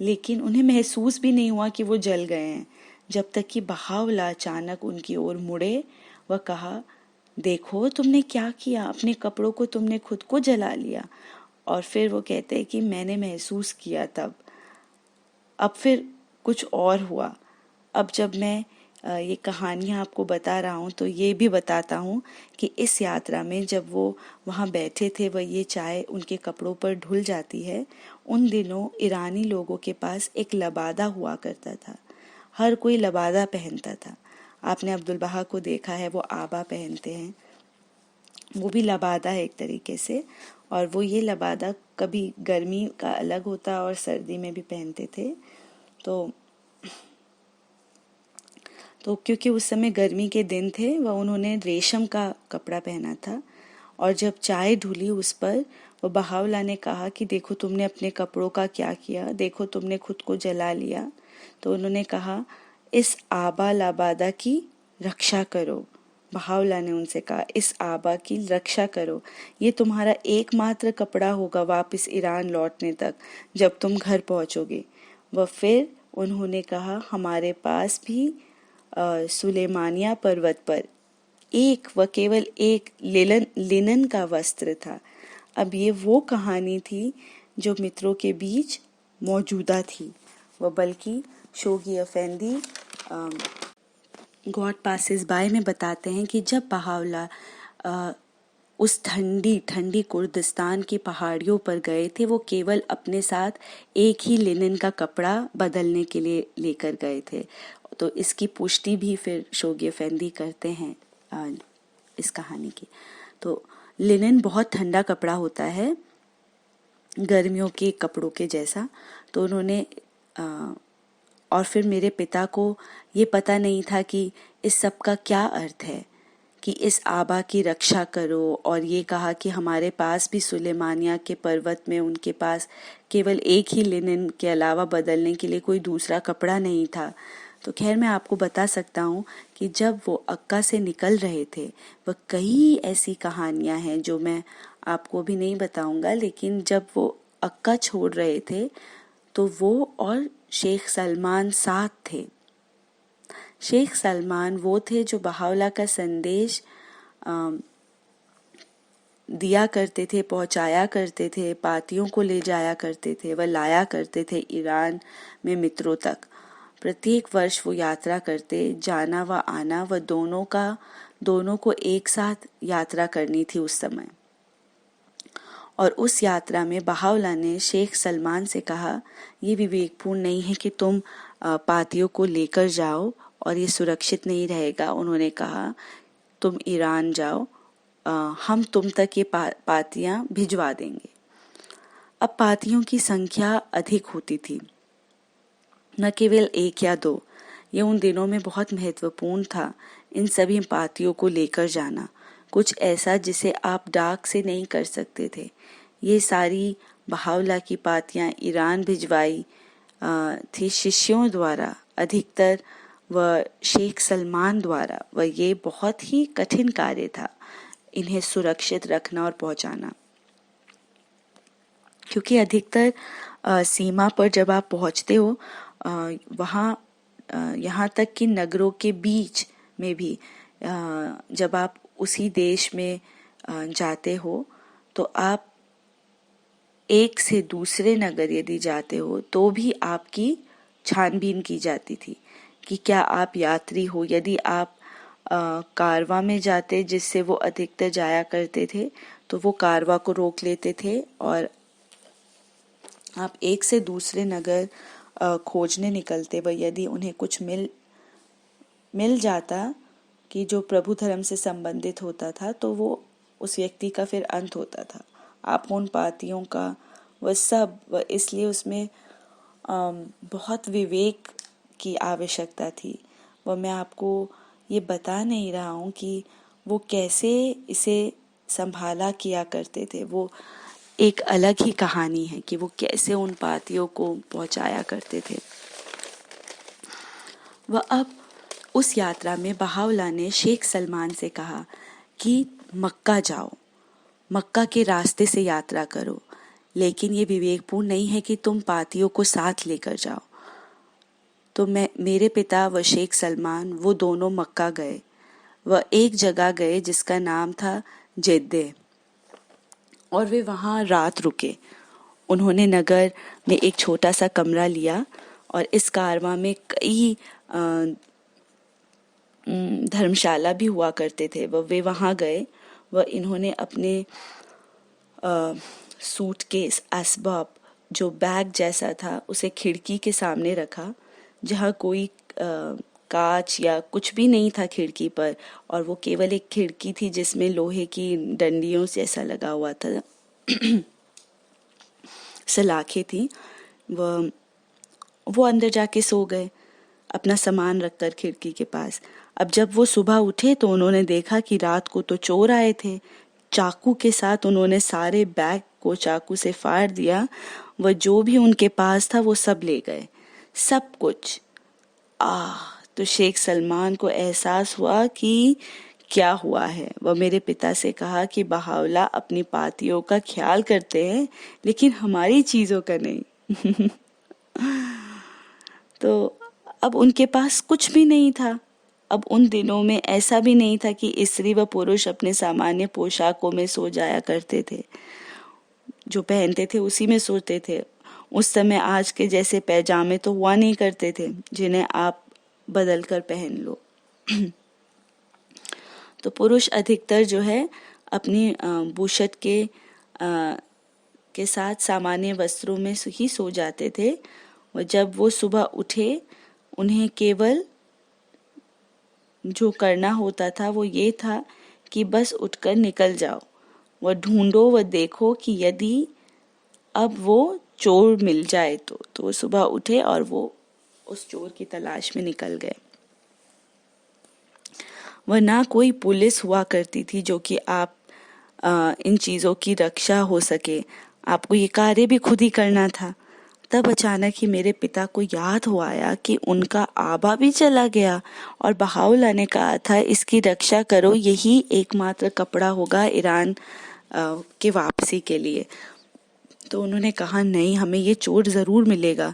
लेकिन उन्हें महसूस भी नहीं हुआ कि वो जल गए हैं, जब तक कि बहावला अचानक उनकी ओर मुड़े। वह कहा, देखो तुमने क्या किया, अपने कपड़ों को तुमने खुद को जला लिया। और फिर वो कहते हैं कि मैंने महसूस किया तब। अब फिर कुछ और हुआ। अब जब मैं ये कहानियाँ आपको बता रहा हूँ तो ये भी बताता हूँ कि इस यात्रा में जब वो वहाँ बैठे थे, वह ये चाय उनके कपड़ों पर ढुल जाती है। उन दिनों ईरानी लोगों के पास एक लबादा हुआ करता था। हर कोई लबादा पहनता था। आपने अब्दुल बहा को देखा है, वो आबा पहनते हैं, वो भी लबादा है एक तरीके से। और वो ये लबादा कभी गर्मी का अलग होता और सर्दी में भी पहनते थे। तो क्योंकि उस समय गर्मी के दिन थे, वह उन्होंने रेशम का कपड़ा पहना था। और जब चाय ढुली उस पर, वो बहावला ने कहा कि देखो तुमने अपने कपड़ों का क्या किया, देखो तुमने खुद को जला लिया। तो उन्होंने कहा, इस आबा लबादा की रक्षा करो। बहावला ने उनसे कहा, इस आबा की रक्षा करो, ये तुम्हारा एकमात्र कपड़ा होगा वापस ईरान लौटने तक, जब तुम घर पहुंचोगे। वह फिर उन्होंने कहा, हमारे पास भी सुलेमानिया पर्वत पर केवल एक लिनन का वस्त्र था। अब ये वो कहानी थी जो मित्रों के बीच मौजूदा थी। वह बल्कि शोगी अफेंदी गॉड पासेस बाय में बताते हैं कि जब बहावला उस ठंडी ठंडी कुर्दिस्तान की पहाड़ियों पर गए थे, वो केवल अपने साथ एक ही लिनन का कपड़ा बदलने के लिए लेकर गए थे। तो इसकी पुष्टि भी फिर शोगी अफेंदी करते हैं इस कहानी की। तो लिनन बहुत ठंडा कपड़ा होता है, गर्मियों के कपड़ों के जैसा। तो उन्होंने और फिर मेरे पिता को ये पता नहीं था कि इस सब का क्या अर्थ है, कि इस आबा की रक्षा करो, और ये कहा कि हमारे पास भी सुलेमानिया के पर्वत में उनके पास केवल एक ही लिनन के अलावा बदलने के लिए कोई दूसरा कपड़ा नहीं था। तो खैर, मैं आपको बता सकता हूँ कि जब वो अक्का से निकल रहे थे, वह कई ऐसी कहानियाँ हैं जो मैं आपको भी नहीं बताऊँगा, लेकिन जब वो अक्का छोड़ रहे थे तो वो और शेख सलमान साथ थे। शेख सलमान वो थे जो बहावला का संदेश दिया करते थे, पहुंचाया करते थे, पातियों को ले जाया करते थे, वह लाया करते थे ईरान में मित्रों तक। प्रत्येक वर्ष वो यात्रा करते, जाना व आना व दोनों को एक साथ यात्रा करनी थी उस समय। और उस यात्रा में बहावला ने शेख सलमान से कहा, ये विवेकपूर्ण नहीं है कि तुम पातियों को लेकर जाओ और ये सुरक्षित नहीं रहेगा। उन्होंने कहा, तुम ईरान जाओ, हम तुम तक ये पातियां भिजवा देंगे। अब पातियों की संख्या अधिक होती थी, न केवल 1 या 2। ये उन दिनों में बहुत महत्वपूर्ण था, इन सभी पातियों को लेकर जाना, कुछ ऐसा जिसे आप डाक से नहीं कर सकते थे। ये सारी बहावला की पातियां ईरान भिजवाई थी शिष्यों द्वारा, अधिकतर व शेख सलमान द्वारा, व ये बहुत ही कठिन कार्य था इन्हें सुरक्षित रखना और पहुंचाना, क्योंकि अधिकतर सीमा पर जब आप पहुंचते हो वहाँ यहाँ तक कि नगरों के बीच में भी जब आप उसी देश में जाते हो तो आप एक से दूसरे नगर यदि जाते हो तो भी आपकी छानबीन की जाती थी कि क्या आप यात्री हो। यदि आप कारवां में जाते, जिससे वो अधिकतर जाया करते थे, तो वो कारवां को रोक लेते थे और आप एक से दूसरे नगर खोजने निकलते। व यदि उन्हें कुछ मिल जाता कि जो प्रभु धर्म से संबंधित होता था, तो वो उस व्यक्ति का फिर अंत होता था। आप उन पातियों का इसलिए उसमें बहुत विवेक की आवश्यकता थी। वह मैं आपको ये बता नहीं रहा हूँ कि वो कैसे इसे संभाला किया करते थे, वो एक अलग ही कहानी है कि वो कैसे उन पातियों को पहुंचाया करते थे। वह अब उस यात्रा में बहावला ने शेख सलमान से कहा कि मक्का जाओ, मक्का के रास्ते से यात्रा करो, लेकिन ये विवेकपूर्ण नहीं है कि तुम पातियों को साथ लेकर जाओ। तो मेरे पिता व शेख सलमान वो दोनों मक्का गए। वह एक जगह गए जिसका नाम था जेद्दे, और वे वहाँ रात रुके। उन्होंने नगर में एक छोटा सा कमरा लिया और इस कारवां में कई धर्मशाला भी हुआ करते थे। वे वहाँ गए। वह इन्होंने अपने सूटकेस, असबाब, जो बैग जैसा था, उसे खिड़की के सामने रखा जहाँ कोई कांच या कुछ भी नहीं था खिड़की पर, और वो केवल एक खिड़की थी जिसमें लोहे की डंडियों से ऐसा लगा हुआ था सलाखें थी। वो अंदर जाके सो गए अपना सामान रखकर खिड़की के पास। अब जब वो सुबह उठे तो उन्होंने देखा कि रात को तो चोर आए थे। चाकू के साथ उन्होंने सारे बैग को चाकू से फाड़ दिया। वह जो भी उनके पास था वो सब ले गए, सब कुछ। तो शेख सलमान को एहसास हुआ कि क्या हुआ है। वह मेरे पिता से कहा कि बहावला अपनी पातियों का ख्याल करते हैं, लेकिन हमारी चीजों का नहीं। तो अब उनके पास कुछ भी नहीं था। अब उन दिनों में ऐसा भी नहीं था कि स्त्री व पुरुष अपने सामान्य पोशाकों में सो जाया करते थे, जो पहनते थे उसी में सोते थे। उस समय आज के जैसे पैजामे तो हुआ नहीं करते थे जिन्हें आप बदल कर पहन लो। तो पुरुष अधिकतर जो है अपनी बुशट के साथ सामान्य वस्त्रों में ही सो जाते थे। और जब वो सुबह उठे, उन्हें केवल जो करना होता था वो ये था कि बस उठकर निकल जाओ, वह ढूंढो व देखो कि यदि अब वो चोर मिल जाए तो सुबह उठे और वो उस चोर की तलाश में निकल गए। वह ना कोई पुलिस हुआ करती थी जो कि आप इन चीज़ों की रक्षा हो सके। आपको ये कार्य भी खुद ही करना था। तब अचानक ही मेरे पिता को याद हो आया कि उनका आबा भी चला गया और बहावला ने कहा था इसकी रक्षा करो, यही एकमात्र कपड़ा होगा ईरान के वापसी के लिए। तो उन्होंने कहा नहीं, हमें ये चोर ज़रूर मिलेगा,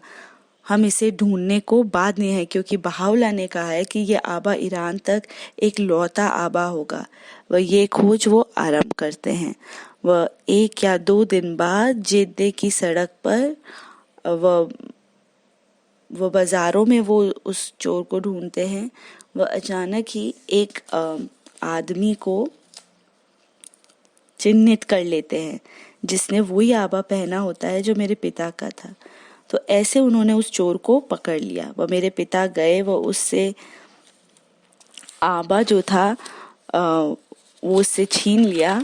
हम इसे ढूंढने को बाद में है, क्योंकि बहावला ने कहा है कि ये आबा ईरान तक एक लौता आबा होगा। वह ये खोज वो आरंभ करते हैं। वह 1 या 2 दिन बाद जेद्दे की सड़क पर वह बाजारों में वो उस चोर को ढूंढते हैं। वह अचानक ही एक आदमी को चिन्हित कर लेते हैं जिसने वही आबा पहना होता है जो मेरे पिता का था। तो ऐसे उन्होंने उस चोर को पकड़ लिया। वह मेरे पिता गए, वह उससे आबा जो था वो उससे छीन लिया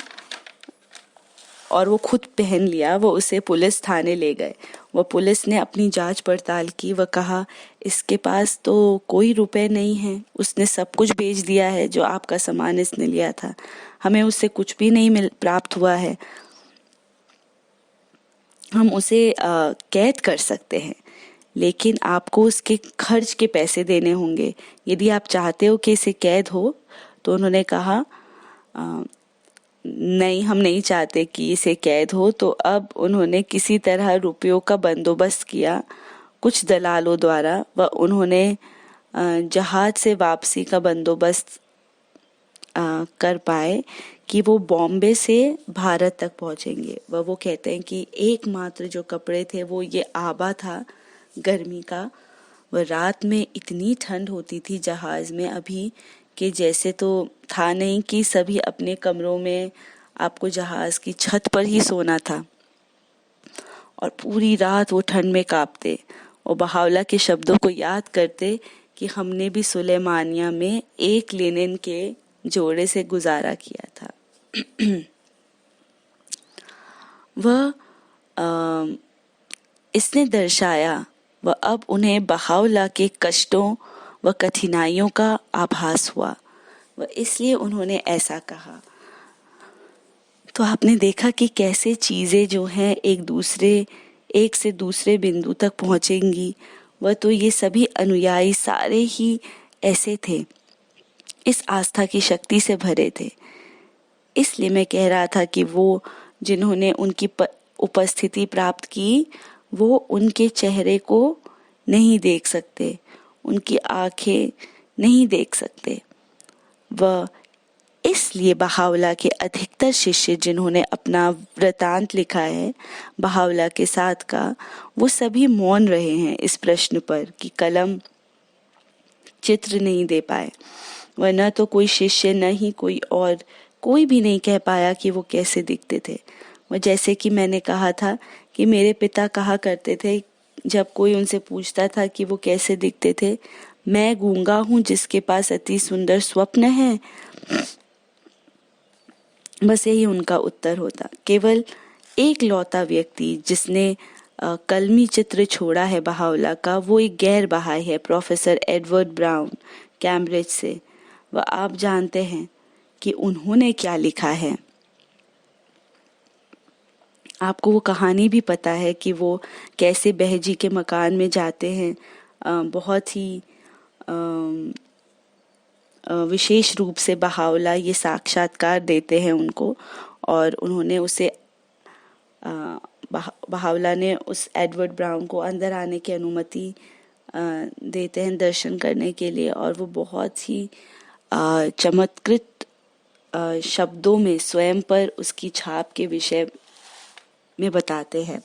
और वो खुद पहन लिया। वो उसे पुलिस थाने ले गए। वह पुलिस ने अपनी जांच पड़ताल की। वह कहा, इसके पास तो कोई रुपए नहीं है, उसने सब कुछ बेच दिया है जो आपका सामान इसने लिया था, हमें उससे कुछ भी नहीं प्राप्त हुआ है। हम उसे कैद कर सकते हैं, लेकिन आपको उसके खर्च के पैसे देने होंगे यदि आप चाहते हो कि इसे कैद हो। तो उन्होंने कहा, नहीं, हम नहीं चाहते कि इसे कैद हो। तो अब उन्होंने किसी तरह रुपयों का बंदोबस्त किया कुछ दलालों द्वारा। व उन्होंने जहाज से वापसी का बंदोबस्त कर पाए कि वो बॉम्बे से भारत तक पहुंचेंगे। वो कहते हैं कि एकमात्र जो कपड़े थे वो ये आबा था गर्मी का। वह रात में इतनी ठंड होती थी जहाज में अभी कि जैसे तो था नहीं कि सभी अपने कमरों में, आपको जहाज की छत पर ही सोना था और पूरी रात वो ठंड में कांपते और बहावला के शब्दों को याद करते कि हमने भी सुलेमानिया में एक लेनिन के जोड़े से गुजारा किया था। वह इसने दर्शाया व अब उन्हें बहावला के कष्टों व कठिनाइयों का आभास हुआ व इसलिए उन्होंने ऐसा कहा। तो आपने देखा कि कैसे चीज़ें जो हैं एक से दूसरे बिंदु तक पहुंचेंगी। वह तो ये सभी अनुयायी सारे ही ऐसे थे, इस आस्था की शक्ति से भरे थे। इसलिए मैं कह रहा था कि वो जिन्होंने उनकी उपस्थिति प्राप्त की वो उनके चेहरे को नहीं देख सकते, उनकी आंखें नहीं देख सकते। वह इसलिए बहावला के अधिकतर शिष्य जिन्होंने अपना वृतांत लिखा है बहावला के साथ का, वो सभी मौन रहे हैं इस प्रश्न पर कि कलम चित्र नहीं दे पाए। वह न तो कोई शिष्य न ही कोई भी नहीं कह पाया कि वो कैसे दिखते थे। वह जैसे कि मैंने कहा था कि मेरे पिता कहा करते थे जब कोई उनसे पूछता था कि वो कैसे दिखते थे, मैं गूंगा हूँ जिसके पास अति सुंदर स्वप्न है। बस यही उनका उत्तर होता। केवल एक लौता व्यक्ति जिसने कलमी चित्र छोड़ा है बहावला का, वो एक गैर बहाई है, प्रोफेसर एडवर्ड ब्राउन कैम्ब्रिज से। वह आप जानते हैं कि उन्होंने क्या लिखा है। आपको वो कहानी भी पता है कि वो कैसे बहजी के मकान में जाते हैं। बहुत ही विशेष रूप से बहावला ये साक्षात्कार देते हैं उनको और उन्होंने उसे बहावला ने उस एडवर्ड ब्राउन को अंदर आने की अनुमति देते हैं दर्शन करने के लिए और वो बहुत ही चमत्कृत शब्दों में स्वयं पर उसकी छाप के विषय में बताते हैं।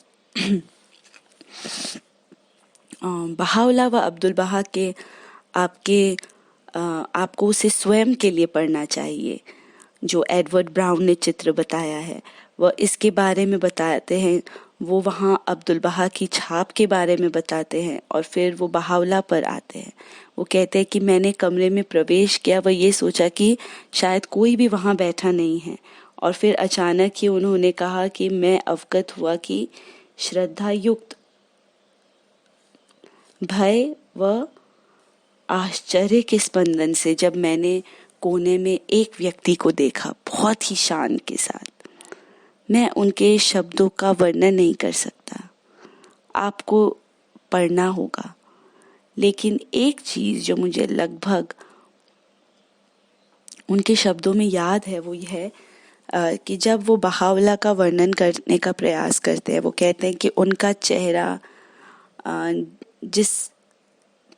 बहावला व अब्दुल बहा के आपको उसे स्वयं के लिए पढ़ना चाहिए जो एडवर्ड ब्राउन ने चित्र बताया है। वह इसके बारे में बताते हैं, वो वहाँ अब्दुल बहा की छाप के बारे में बताते हैं और फिर वो बहावला पर आते हैं। वो कहते हैं कि मैंने कमरे में प्रवेश किया, वह ये सोचा कि शायद कोई भी वहाँ बैठा नहीं है और फिर अचानक ही उन्होंने कहा कि मैं अवगत हुआ कि श्रद्धायुक्त भय व आश्चर्य के स्पंदन से जब मैंने कोने में एक व्यक्ति को देखा बहुत ही शान के साथ। मैं उनके शब्दों का वर्णन नहीं कर सकता, आपको पढ़ना होगा। लेकिन एक चीज जो मुझे लगभग उनके शब्दों में याद है वो ये है कि जब वो बहावला का वर्णन करने का प्रयास करते हैं, वो कहते हैं कि उनका चेहरा जिस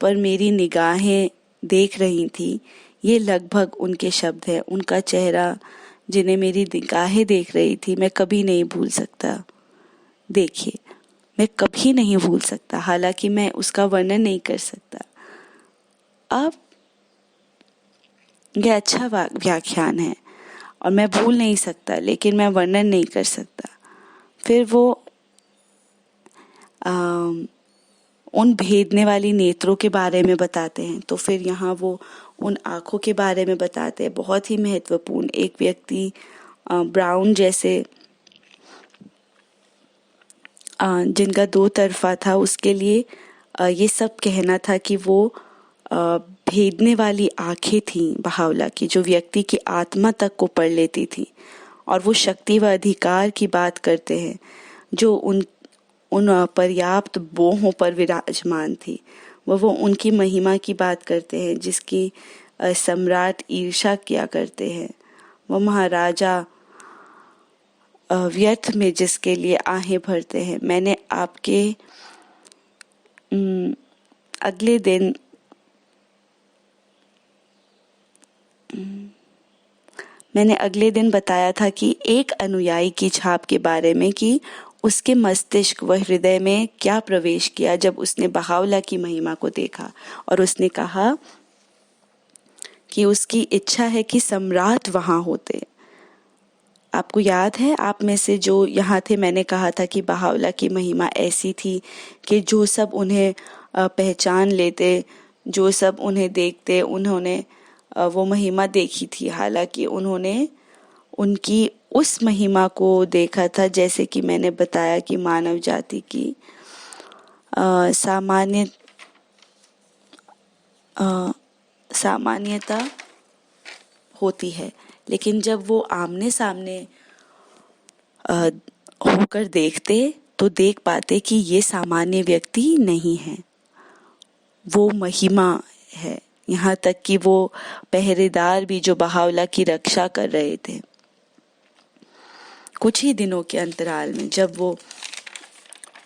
पर मेरी निगाहें देख रही थी, ये लगभग उनके शब्द हैं। उनका चेहरा जिन्हें मेरी निगाहें देख रही थी, मैं कभी नहीं भूल सकता। देखिए, मैं कभी नहीं भूल सकता, हालांकि मैं उसका वर्णन नहीं कर सकता। अब यह अच्छा व्याख्यान है और मैं भूल नहीं सकता, लेकिन मैं वर्णन नहीं कर सकता। फिर वो उन भेदने वाली नेत्रों के बारे में बताते हैं। तो फिर यहाँ वो उन आँखों के बारे में बताते हैं, बहुत ही महत्वपूर्ण। एक व्यक्ति ब्राउन जैसे जिनका दो तरफा था, उसके लिए ये सब कहना था कि वो भेदने वाली आँखें थीं बहावला की, जो व्यक्ति की आत्मा तक को पढ़ लेती थी। और वो शक्ति व अधिकार की बात करते हैं जो उन पर्याप्त बोहों पर विराजमान थी। वो उनकी महिमा की बात करते हैं जिसकी सम्राट ईर्ष्या किया करते हैं। वो महाराजा व्यर्थ में जिसके लिए आहें भरते हैं। मैंने अगले दिन बताया था कि एक अनुयायी की छाप के बारे में कि उसके मस्तिष्क व हृदय में क्या प्रवेश किया जब उसने बहावला की महिमा को देखा, और उसने कहा कि उसकी इच्छा है कि सम्राट वहां होते। आपको याद है, आप में से जो यहाँ थे, मैंने कहा था कि बहावला की महिमा ऐसी थी कि जो सब उन्हें पहचान लेते, जो सब उन्हें देखते, उन्होंने वो महिमा देखी थी। हालांकि उन्होंने उनकी उस महिमा को देखा था, जैसे कि मैंने बताया कि मानव जाति की सामान्यता होती है, लेकिन जब वो आमने सामने होकर देखते तो देख पाते कि ये सामान्य व्यक्ति नहीं है, वो महिमा है। यहाँ तक कि वो पहरेदार भी जो बहावला की रक्षा कर रहे थे, कुछ ही दिनों के अंतराल में जब वो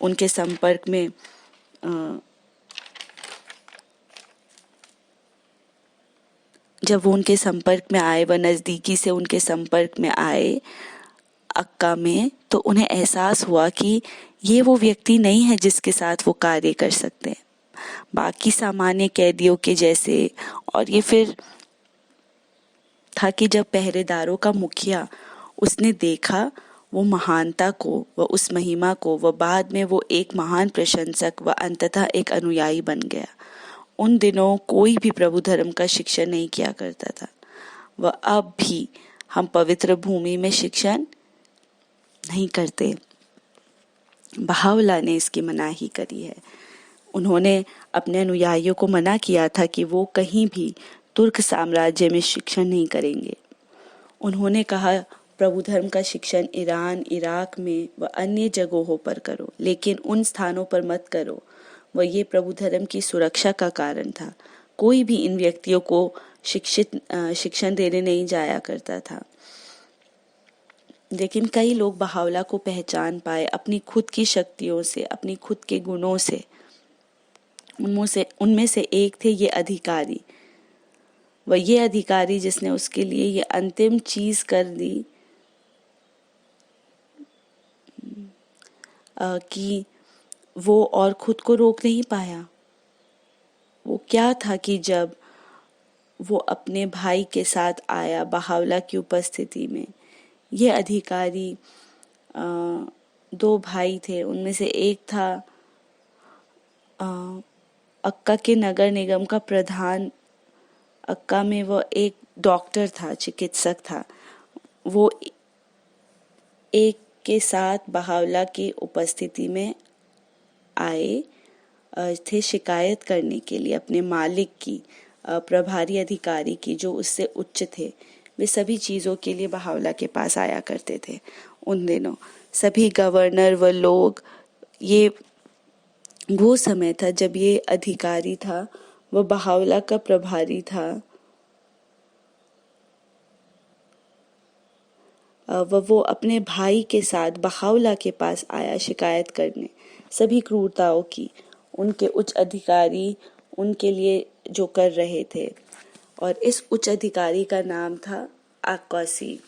उनके संपर्क में आए, व नज़दीकी से उनके संपर्क में आए अक्का में, तो उन्हें एहसास हुआ कि ये वो व्यक्ति नहीं है जिसके साथ वो कार्य कर सकते हैं, बाकी सामान्य कैदियों के जैसे। और ये फिर था कि जब पहरेदारों का मुखिया उसने देखा वो महानता को व उस महिमा को, व बाद में वो एक महान प्रशंसक व अंततः एक अनुयायी बन गया। उन दिनों कोई भी प्रभु धर्म का शिक्षण नहीं किया करता था, व अब भी हम पवित्र भूमि में शिक्षण नहीं करते। बहावला ने इसकी मनाही करी है। उन्होंने अपने अनुयायियों को मना किया था कि वो कहीं भी तुर्क साम्राज्य में शिक्षण नहीं करेंगे। उन्होंने कहा, प्रभु धर्म का शिक्षण ईरान, इराक में व अन्य जगहों पर करो, लेकिन उन स्थानों पर मत करो। वह ये प्रभु धर्म की सुरक्षा का कारण था। कोई भी इन व्यक्तियों को शिक्षण देने नहीं जाया करता था। लेकिन कई लोग बहावला को पहचान पाए अपनी खुद की शक्तियों से, अपनी खुद के गुणों से। उनमें से एक थे ये अधिकारी, व ये अधिकारी जिसने उसके लिए ये अंतिम चीज कर दी कि वो और खुद को रोक नहीं पाया। वो क्या था कि जब वो अपने भाई के साथ आया बहावला की उपस्थिति में, ये अधिकारी दो भाई थे। उनमें से एक था अक्का के नगर निगम का प्रधान। अक्का में वो एक डॉक्टर था, चिकित्सक था। वो एक के साथ बहावला की उपस्थिति में आए थे शिकायत करने के लिए अपने मालिक की, प्रभारी अधिकारी की, जो उससे उच्च थे। वे सभी चीज़ों के लिए बहावला के पास आया करते थे। उन दिनों सभी गवर्नर व लोग, ये वो समय था जब ये अधिकारी था, वह बहावला का प्रभारी था। वो अपने भाई के साथ बहावला के पास आया शिकायत करने सभी क्रूरताओं की। उनके उच्च अधिकारी उनके लिए जो कर रहे थे। और इस उच्च अधिकारी का नाम था आक्कासी।